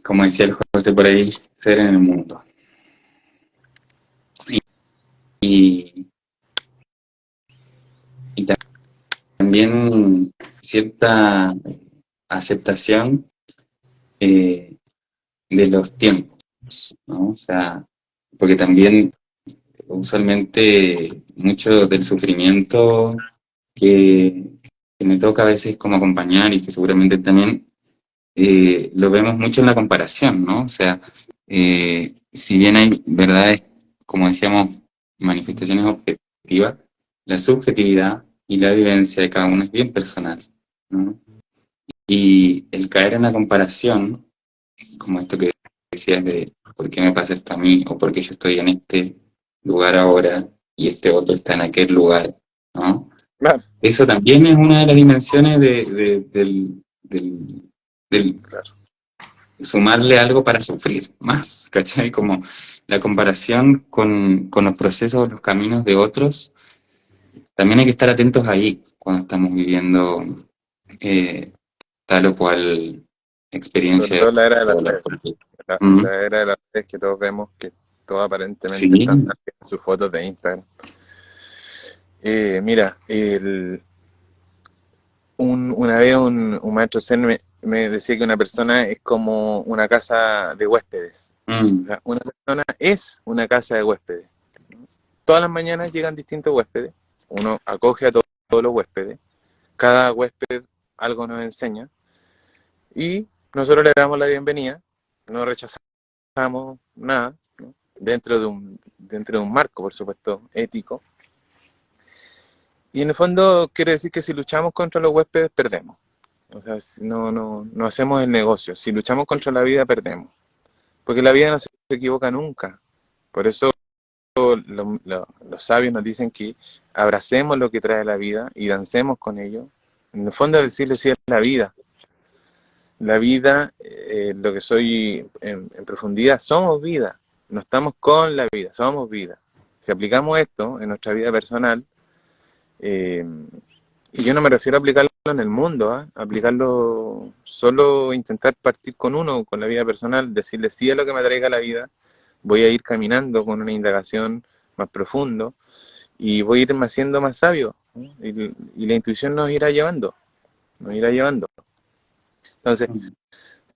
Como decía el José por ahí, ser en el mundo. Y, y también cierta aceptación eh, de los tiempos, ¿no? O sea, porque también usualmente mucho del sufrimiento que, que me toca a veces como acompañar y que seguramente también lo vemos mucho en la comparación, ¿no? O sea, si bien hay verdades, como decíamos, manifestaciones objetivas, la subjetividad y la vivencia de cada uno es bien personal, ¿no? Y el caer en la comparación, como esto que decías de por qué me pasa esto a mí o por qué yo estoy en este lugar ahora y este otro está en aquel lugar, ¿no? Claro, Eso también es una de las dimensiones del claro. sumarle algo para sufrir más, ¿cachai? Como la comparación con los procesos, los caminos de otros, también hay que estar atentos ahí cuando estamos viviendo eh, tal o cual Sobre experiencia todo en la era de de las dolor. redes. Porque, En mm, la era de las redes que todos vemos que todos aparentemente están sí, en sus fotos de Instagram. Mira, una vez un maestro Zen me decía que una persona es como una casa de huéspedes. O mm, sea, una persona es una casa de huéspedes. Todas las mañanas llegan distintos huéspedes. Uno acoge a todos los huéspedes. Cada huésped algo nos enseña. Y nosotros le damos la bienvenida. No rechazamos nada, ¿no? Dentro de un marco, por supuesto, ético. Y en el fondo quiere decir que si luchamos contra los huéspedes, perdemos. O sea, si no hacemos el negocio. Si luchamos contra la vida, perdemos. Porque la vida no se equivoca nunca. Por eso los sabios nos dicen que abracemos lo que trae la vida y dancemos con ello. En el fondo es decirle sí a la vida. La vida, lo que soy en profundidad, somos vida. No estamos con la vida, somos vida. Si aplicamos esto en nuestra vida personal, eh, y yo no me refiero a aplicarlo en el mundo, ¿eh? Aplicarlo, solo intentar partir con uno, con la vida personal, decirle sí a lo que me traiga la vida, voy a ir caminando con una indagación más profundo y voy a irme haciendo más sabio, ¿no? Y la intuición nos irá llevando, nos irá llevando. Entonces, mm,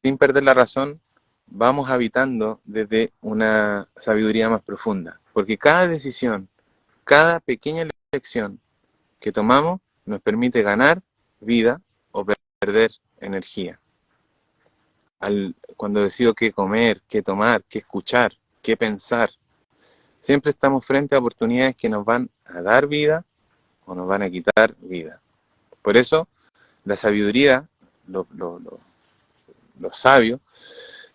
sin perder la razón, vamos habitando desde una sabiduría más profunda, porque cada decisión, cada pequeña elección que tomamos nos permite ganar vida o perder energía. Cuando decido qué comer, qué tomar, qué escuchar, qué pensar, siempre estamos frente a oportunidades que nos van a dar vida o nos van a quitar vida. Por eso, la sabiduría, los sabios,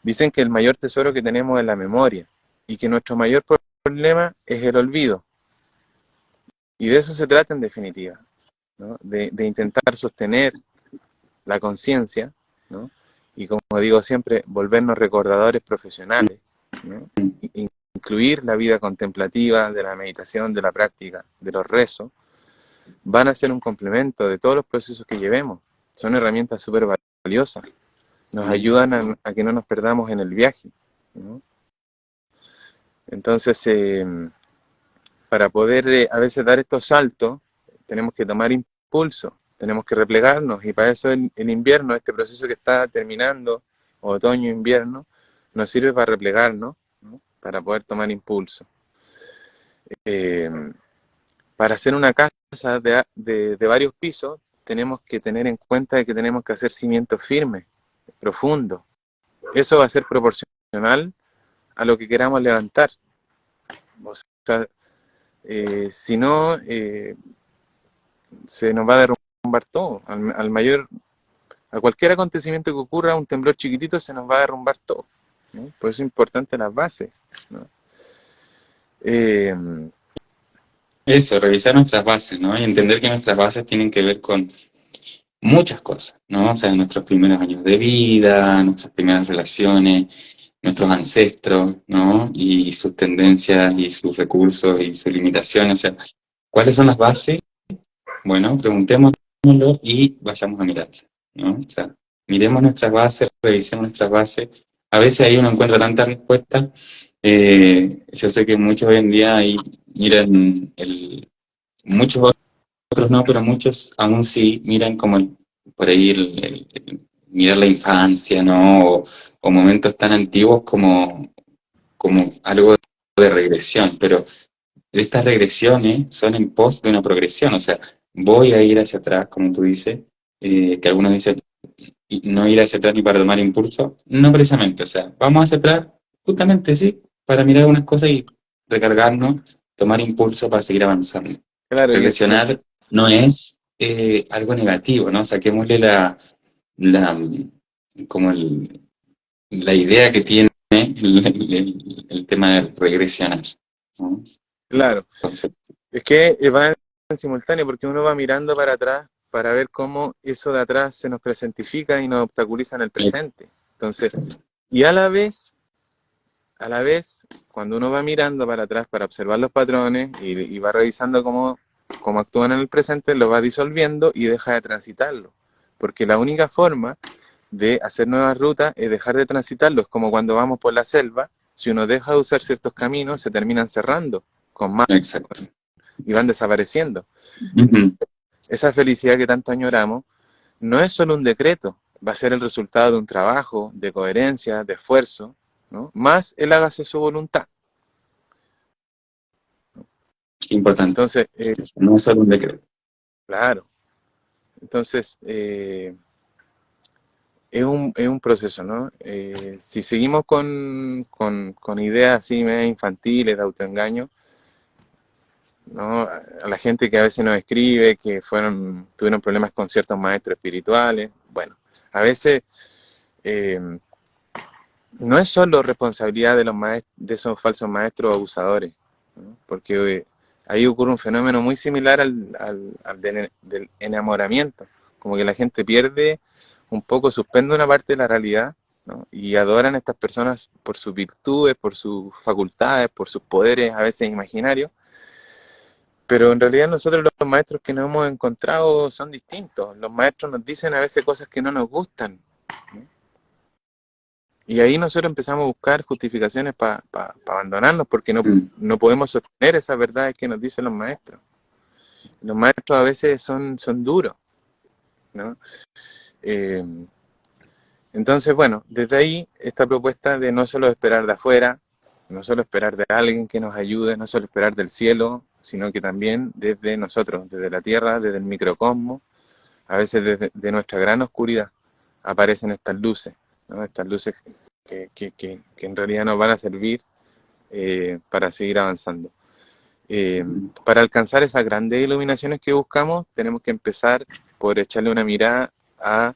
dicen que el mayor tesoro que tenemos es la memoria y que nuestro mayor problema es el olvido. Y de eso se trata en definitiva, ¿no? De intentar sostener la conciencia, ¿no? Y como digo siempre, volvernos recordadores profesionales, ¿no? Incluir la vida contemplativa, de la meditación, de la práctica, de los rezos, van a ser un complemento de todos los procesos que llevemos. Son herramientas súper valiosas. Nos sí, ayudan a que no nos perdamos en el viaje, ¿no? Entonces, para poder a veces dar estos saltos, tenemos que tomar impulso, tenemos que replegarnos, y para eso el invierno, este proceso que está terminando, otoño-invierno, nos sirve para replegarnos, ¿no? Para poder tomar impulso. Eh, para hacer una casa de varios pisos, tenemos que tener en cuenta de que tenemos que hacer cimientos firmes, profundos. Eso va a ser proporcional a lo que queramos levantar. O sea, si no, se nos va a derrumbar todo. A cualquier acontecimiento que ocurra, un temblor chiquitito, se nos va a derrumbar todo, ¿no? Por eso es importante las bases, ¿no? Eh, eso, revisar nuestras bases, ¿no? Y entender que nuestras bases tienen que ver con muchas cosas, ¿no? O sea, nuestros primeros años de vida, nuestras primeras relaciones, nuestros ancestros, ¿no? Y sus tendencias y sus recursos y sus limitaciones. O sea, ¿cuáles son las bases? Bueno, preguntémoslo y vayamos a mirarlas, ¿no? O sea, miremos nuestras bases, revisemos nuestras bases. A veces ahí uno encuentra tantas respuestas. Yo sé que muchos hoy en día ahí miran muchos otros no, pero muchos aún sí miran como por ahí mirar la infancia, ¿no? O momentos tan antiguos como algo de regresión, pero estas regresiones son en pos de una progresión, o sea, voy a ir hacia atrás, como tú dices, que algunos dicen no ir hacia atrás ni para tomar impulso, no precisamente, o sea, vamos hacia atrás justamente, sí, para mirar algunas cosas y recargarnos, tomar impulso para seguir avanzando. Claro, Regresionar no es algo negativo, ¿no? Saquémosle la, como la idea que tiene el tema de regresionar, ¿no? claro, Entonces, es que va en simultáneo porque uno va mirando para atrás para ver cómo eso de atrás se nos presentifica y nos obstaculiza en el presente. Entonces, y a la vez, cuando uno va mirando para atrás para observar los patrones y va revisando cómo actúan en el presente, lo va disolviendo y deja de transitarlo. Porque la única forma de hacer nuevas rutas es dejar de transitarlo. Es como cuando vamos por la selva, si uno deja de usar ciertos caminos, se terminan cerrando con más exacto. y van desapareciendo. Ujú. Esa felicidad que tanto añoramos no es solo un decreto, va a ser el resultado de un trabajo, de coherencia, de esfuerzo, ¿no? Más el hágase su voluntad. Importante. Entonces, No es solo un decreto. claro, entonces es un proceso, ¿no? Si seguimos con ideas así medio infantiles de autoengaño, ¿no? A la gente que a veces nos escribe que tuvieron problemas con ciertos maestros espirituales, bueno, a veces eh, no es solo responsabilidad de de esos falsos maestros abusadores, ¿no? Porque ahí ocurre un fenómeno muy similar del enamoramiento, como que la gente pierde un poco, suspende una parte de la realidad, ¿no? Y adoran a estas personas por sus virtudes, por sus facultades, por sus poderes a veces imaginarios, pero en realidad nosotros los maestros que nos hemos encontrado son distintos. Los maestros nos dicen a veces cosas que no nos gustan, ¿no? Y ahí nosotros empezamos a buscar justificaciones para abandonarnos porque Mm. no podemos sostener esas verdades que nos dicen los maestros. Los maestros a veces son duros, ¿no? Eh, entonces, bueno, desde ahí esta propuesta de no solo esperar de afuera, no solo esperar de alguien que nos ayude, no solo esperar del cielo, sino que también desde nosotros, desde la tierra, desde el microcosmos, a veces desde de nuestra gran oscuridad, aparecen estas luces, ¿no? Estas luces que en realidad nos van a servir para seguir avanzando. Para alcanzar esas grandes iluminaciones que buscamos, tenemos que empezar por echarle una mirada a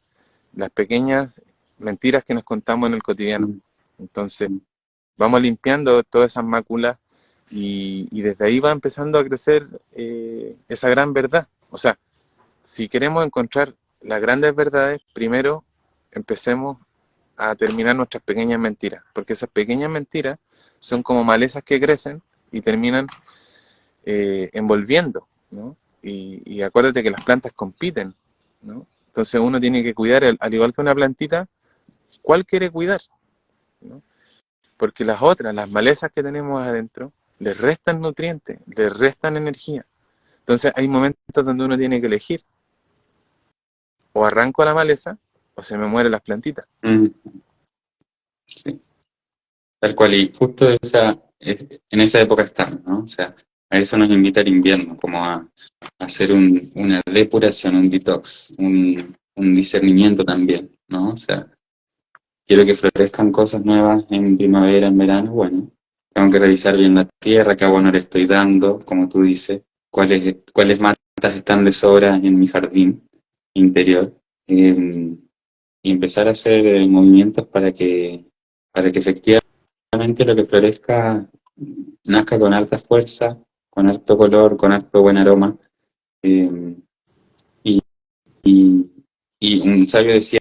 las pequeñas mentiras que nos contamos en el cotidiano. Entonces, vamos limpiando todas esas máculas y desde ahí va empezando a crecer esa gran verdad. O sea, si queremos encontrar las grandes verdades, primero empecemos a terminar nuestras pequeñas mentiras, porque esas pequeñas mentiras son como malezas que crecen y terminan envolviendo, ¿no? Y acuérdate que las plantas compiten, ¿no? Entonces uno tiene que cuidar, al igual que una plantita, ¿cuál quiere cuidar? ¿No? Porque las otras, las malezas que tenemos adentro, les restan nutrientes, les restan energía. Entonces hay momentos donde uno tiene que elegir, o arranco la maleza, o se me mueren las plantitas. Mm. Sí, tal cual, y justo en esa época estamos, ¿no? O sea, a eso nos invita el invierno, como a hacer una depuración, un detox, un discernimiento también, ¿no? O sea, quiero que florezcan cosas nuevas en primavera, en verano, bueno, tengo que revisar bien la tierra, qué agua no le estoy dando, como tú dices, cuáles matas están de sobra en mi jardín interior, y empezar a hacer movimientos para que efectivamente lo que florezca nazca con alta fuerza, con alto color, con alto buen aroma. eh, y, y- y un sabio decía,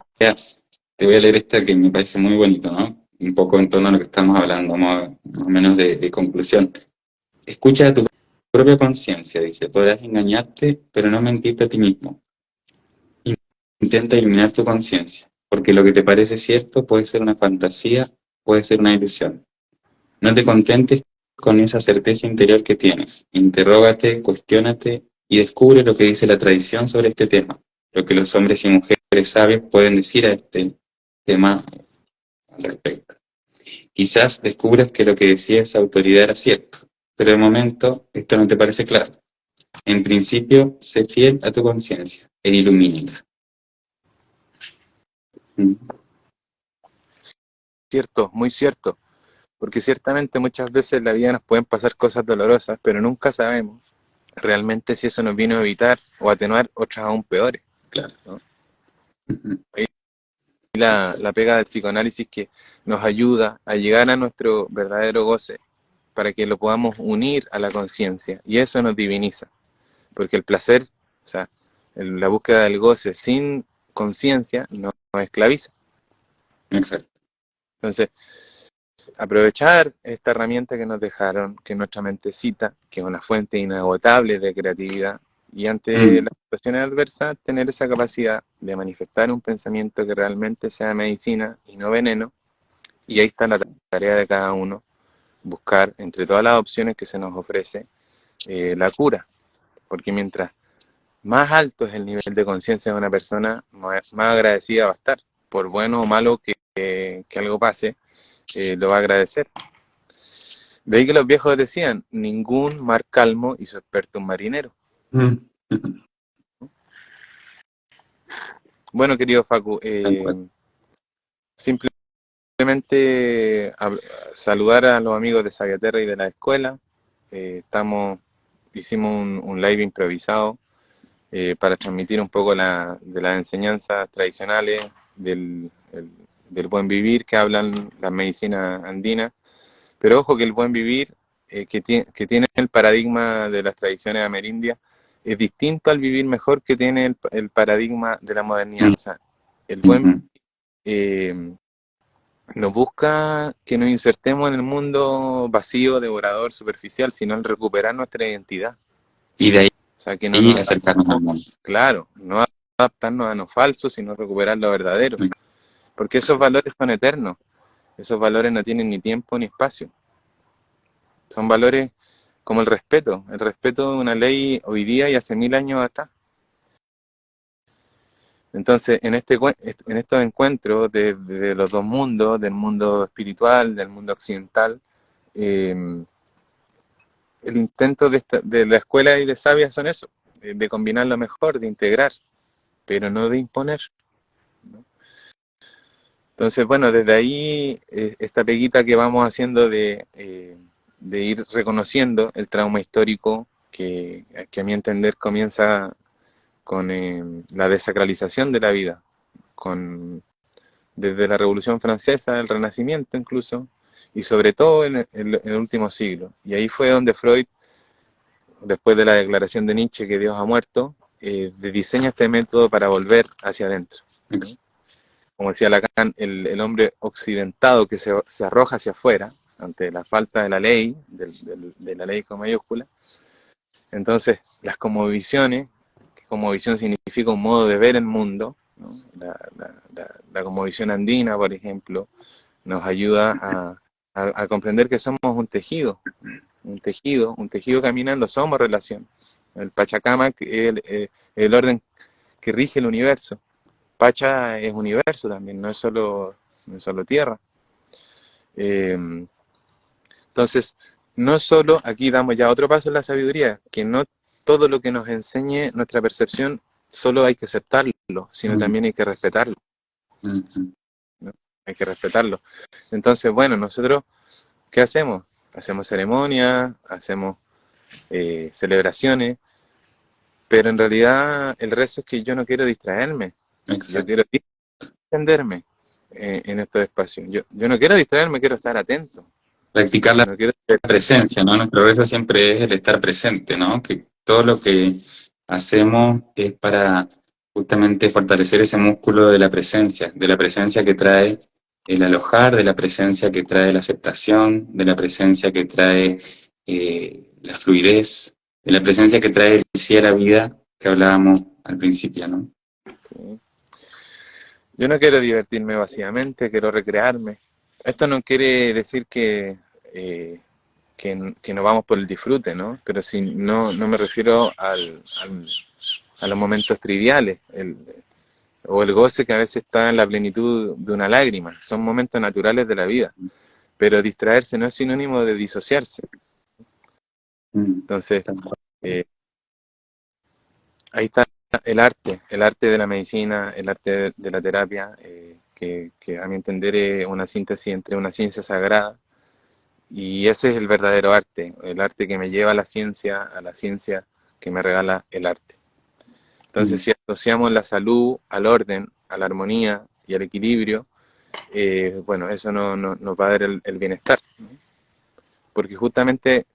te voy a leer esta que me parece muy bonito, ¿no? Un poco en torno a lo que estamos hablando, más o menos de conclusión. Escucha a tu propia conciencia, dice, podrás engañarte, pero no mentirte a ti mismo. Intenta iluminar tu conciencia, porque lo que te parece cierto puede ser una fantasía, puede ser una ilusión. No te contentes con esa certeza interior que tienes. Interrógate, cuestiónate y descubre lo que dice la tradición sobre este tema, lo que los hombres y mujeres sabios pueden decir a este tema al respecto. Quizás descubras que lo que decía esa autoridad era cierto, pero de momento esto no te parece claro. En principio, sé fiel a tu conciencia e ilumínala. Mm. Cierto, muy cierto, porque ciertamente muchas veces en la vida nos pueden pasar cosas dolorosas, pero nunca sabemos realmente si eso nos vino a evitar o atenuar otras aún peores, Claro. ¿no? Ujú. Ahí la pega del psicoanálisis que nos ayuda a llegar a nuestro verdadero goce para que lo podamos unir a la conciencia y eso nos diviniza, porque el placer, o sea, la búsqueda del goce sin conciencia nos esclaviza. Exacto. Entonces, aprovechar esta herramienta que nos dejaron, que es nuestra mentecita, que es una fuente inagotable de creatividad, y ante Mm. las situaciones adversas, tener esa capacidad de manifestar un pensamiento que realmente sea medicina y no veneno, y ahí está la tarea de cada uno, buscar entre todas las opciones que se nos ofrece la cura, porque mientras más alto es el nivel de conciencia de una persona, más agradecida va a estar, por bueno o malo que algo pase, lo va a agradecer. De ahí que los viejos decían, ningún mar calmo hizo experto un marinero. Mm. Bueno, querido Facu, Tal cual. simplemente saludar a los amigos de Sabiaterra y de la escuela. Hicimos un live improvisado para transmitir un poco de las enseñanzas tradicionales del buen vivir que hablan las medicinas andinas. Pero ojo que el buen vivir, que tiene el paradigma de las tradiciones amerindias, es distinto al vivir mejor que tiene el paradigma de la modernidad. Mm. O sea, el buen Ujú. eh, nos busca que nos insertemos en el mundo vacío, devorador, superficial, sino en recuperar nuestra identidad. Y de O sea, que no ahí nos, acercarnos al mundo. claro, no adaptarnos a lo falso, sino recuperar lo verdadero. Porque esos valores son eternos. Esos valores no tienen ni tiempo ni espacio. Son valores como el respeto. El respeto es una ley hoy día y hace 1000 años atrás. Entonces, en estos encuentros de los dos mundos, del mundo espiritual, del mundo occidental, eh, el intento de la escuela y de sabias son eso, de combinar lo mejor, de integrar, pero no de imponer, ¿no? Entonces, bueno, desde ahí, esta peguita que vamos haciendo de ir reconociendo el trauma histórico que a mi entender comienza con la desacralización de la vida, desde la Revolución Francesa, el Renacimiento incluso, y sobre todo en el último siglo. Y ahí fue donde Freud, después de la declaración de Nietzsche que Dios ha muerto, diseña este método para volver hacia adentro, ¿no? Como decía Lacan, el hombre occidentado que se arroja hacia afuera ante la falta de la ley, de la ley con mayúscula. Entonces, las cosmovisiones, que cosmovisión significa un modo de ver el mundo, ¿no? La cosmovisión andina, por ejemplo, nos ayuda a comprender que somos un tejido caminando, somos relación. El Pachacama es el orden que rige el universo. Pacha es universo también, no es solo tierra. Eh, entonces, no solo, aquí damos ya otro paso en la sabiduría, que no todo lo que nos enseñe nuestra percepción solo hay que aceptarlo, sino Mm. también hay que respetarlo, Ujú. ¿no? Hay que respetarlo. Entonces, bueno, nosotros, ¿qué hacemos? Hacemos ceremonias, hacemos celebraciones, pero en realidad el resto es que yo no quiero distraerme, yo Exacto. quiero entenderme en estos espacios. Yo no quiero distraerme, quiero estar atento. Practicar la No quiero... presencia, ¿no? Nuestro reto siempre es el estar presente, ¿no? Que todo lo que hacemos es para justamente fortalecer ese músculo de la presencia que trae el alojar, de la presencia que trae la aceptación, de la presencia que trae la fluidez, de la presencia que trae el sí a la vida que hablábamos al principio, ¿no? Yo no quiero divertirme vacíamente, quiero recrearme. Esto no quiere decir que no vamos por el disfrute, ¿no? Pero si no me refiero a los momentos triviales, o el goce que a veces está en la plenitud de una lágrima. Son momentos naturales de la vida. Pero distraerse no es sinónimo de disociarse. Mm, Entonces, tal cual. eh, ahí está el arte de la medicina, el arte de la terapia, que a mi entender es una síntesis entre una ciencia sagrada y ese es el verdadero arte, el arte que me lleva a la ciencia que me regala el arte. Entonces, Mm, si asociamos la salud al orden, a la armonía y al equilibrio, bueno, eso nos va a dar el bienestar, ¿no? Porque justamente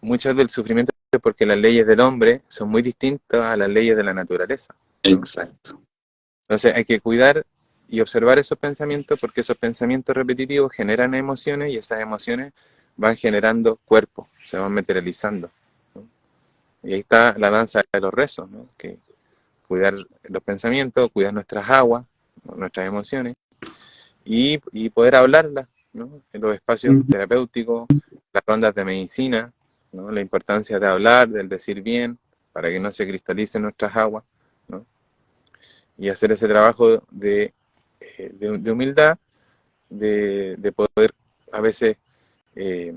muchos del sufrimiento es porque las leyes del hombre son muy distintas a las leyes de la naturaleza, ¿no? exacto. Entonces hay que cuidar y observar esos pensamientos porque esos pensamientos repetitivos generan emociones y esas emociones van generando cuerpos, se van materializando, ¿no? Y ahí está la danza de los rezos, ¿no? Que cuidar los pensamientos, cuidar nuestras aguas, ¿no? Nuestras emociones y poder hablarlas, ¿no? En los espacios Mm, terapéuticos, las rondas de medicina, ¿no? La importancia de hablar, del decir bien, para que no se cristalicen nuestras aguas, ¿no? Y hacer ese trabajo de humildad, de poder a veces eh,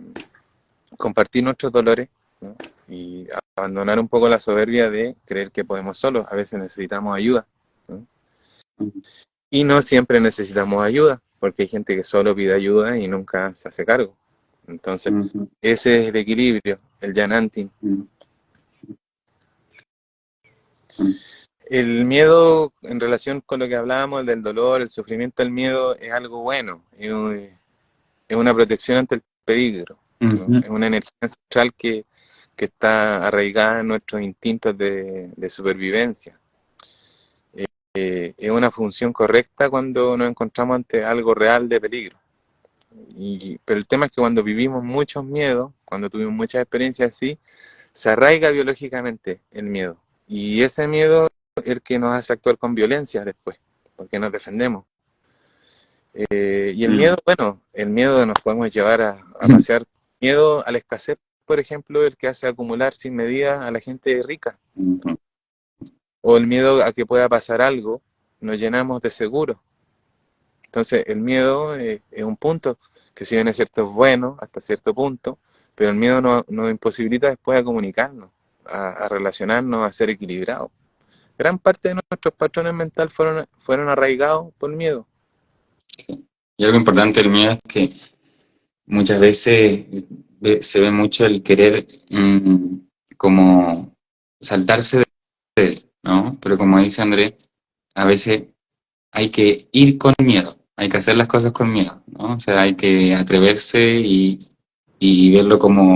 compartir nuestros dolores, ¿no? Y abandonar un poco la soberbia de creer que podemos solos. A veces necesitamos ayuda, ¿no? mm, Y no siempre necesitamos ayuda, porque hay gente que solo pide ayuda y nunca se hace cargo. Entonces, mm, ese es el equilibrio, el yanantin. mm, mm, El miedo, en relación con lo que hablábamos del dolor, el sufrimiento, el miedo, es algo bueno, es una protección ante el peligro, ¿no? mm, Es una energía ancestral que está arraigada en nuestros instintos de supervivencia. Es una función correcta cuando nos encontramos ante algo real de peligro. Pero el tema es que cuando vivimos muchos miedos, cuando tuvimos muchas experiencias así, se arraiga biológicamente el miedo. Y ese miedo es el que nos hace actuar con violencia después, porque nos defendemos. Y el mm, miedo, bueno, el miedo nos podemos llevar a pasear. Miedo a la escasez, por ejemplo, el que hace acumular sin medida a la gente rica. mm, O el miedo a que pueda pasar algo, nos llenamos de seguro. Entonces, el miedo es un punto que si bien es cierto es bueno hasta cierto punto, pero el miedo nos imposibilita después a comunicarnos, a relacionarnos, a ser equilibrados. Gran parte de nuestros patrones mentales fueron arraigados por miedo. sí. Y algo importante del miedo es que muchas veces se ve mucho el querer como saltarse de él, ¿no? Pero como dice Andrés, a veces hay que ir con miedo, hay que hacer las cosas con miedo, ¿no? O sea, hay que atreverse y verlo como,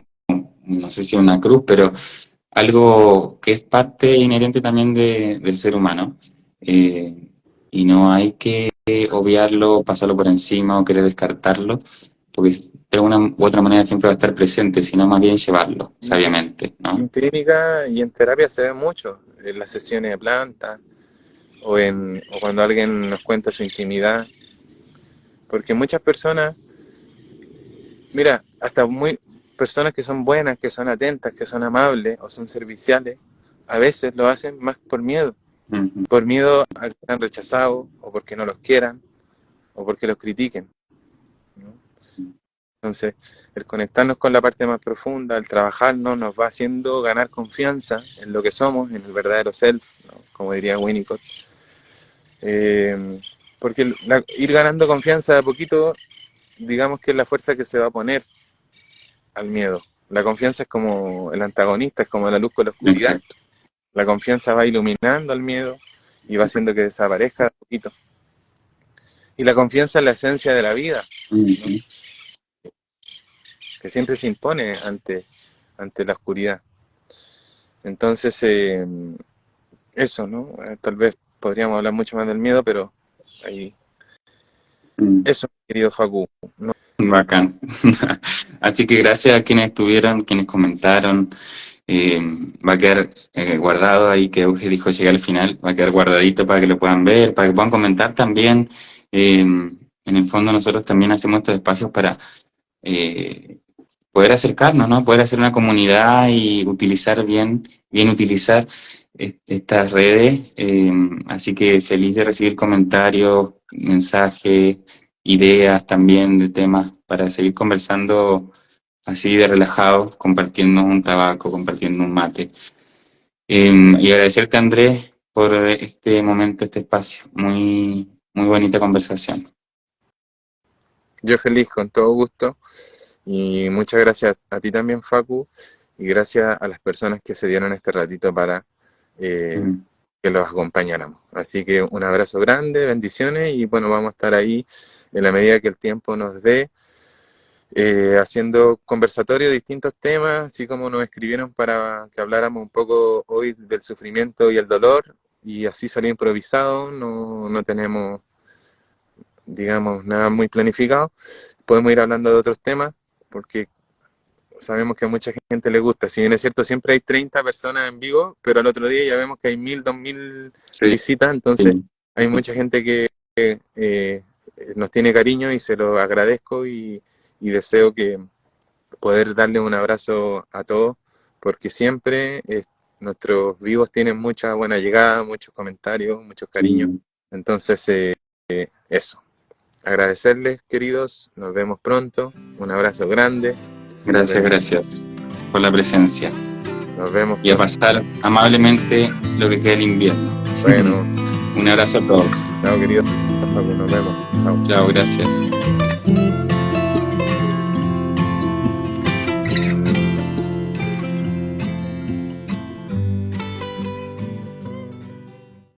no sé si una cruz, pero algo que es parte inherente también del ser humano. Eh, y no hay que obviarlo, pasarlo por encima o querer descartarlo, porque de una u otra manera siempre va a estar presente, sino más bien llevarlo, Y sabiamente, ¿no? en clínica y en terapia se ve mucho, en las sesiones de planta o cuando alguien nos cuenta su intimidad, porque muchas personas, mira, hasta muy personas que son buenas, que son atentas, que son amables o son serviciales, a veces lo hacen más Ujú. por miedo a que sean rechazados o porque no los quieran o porque los critiquen, ¿no? Entonces, el conectarnos con la parte más profunda, el trabajarnos, nos va haciendo ganar confianza en lo que somos, en el verdadero self, ¿no? Como diría Winnicott. Eh, porque ir ganando confianza de a poquito, digamos que es la fuerza que se va a poner al miedo. La confianza es como el antagonista, es como la luz con la oscuridad. Exacto. La confianza va iluminando al miedo y va haciendo que desaparezca de a poquito. Y la confianza es la esencia de la vida, ¿no? Ujú. Que siempre se impone ante la oscuridad. Entonces, eso, ¿no? Tal vez podríamos hablar mucho más del miedo, pero ahí, Mm. eso, querido Facu, ¿no? Bacán. Así que gracias a quienes estuvieron, quienes comentaron. eh, va a quedar guardado ahí, que Euge dijo llega al final, va a quedar guardadito para que lo puedan ver, para que puedan comentar también. En el fondo nosotros también hacemos estos espacios para poder acercarnos, ¿no? Poder hacer una comunidad y utilizar bien utilizar estas redes. Así que feliz de recibir comentarios, mensajes, ideas también de temas para seguir conversando así de relajado, compartiendo un tabaco, compartiendo un mate. Y agradecerte, Andrés, por este momento, este espacio. Muy bonita conversación. Yo feliz, con todo gusto. Y muchas gracias a ti también, Facu, y gracias a las personas que se dieron este ratito para eh, Mm. que los acompañáramos. Así que un abrazo grande, bendiciones, y bueno, vamos a estar ahí en la medida que el tiempo nos dé, haciendo conversatorios de distintos temas, así como nos escribieron para que habláramos un poco hoy del sufrimiento y el dolor, y así salió improvisado, no tenemos, digamos, nada muy planificado. Podemos ir hablando de otros temas, porque sabemos que a mucha gente le gusta. Si bien es cierto, siempre hay 30 personas en vivo, pero al otro día ya vemos que hay 1000, 2000 Sí, visitas, entonces sí. hay mucha gente que nos tiene cariño y se lo agradezco y deseo que poder darle un abrazo a todos, porque siempre nuestros vivos tienen mucha buena llegada, muchos comentarios, muchos cariños. Sí. Entonces, eso. Agradecerles, queridos. Nos vemos pronto. Un abrazo grande. Gracias, Bendiciones. gracias por la presencia. Nos vemos Y a pronto. pasar amablemente lo que queda del invierno. Bueno, Un abrazo a todos. chao, queridos. Nos vemos. Chao. Chao, gracias.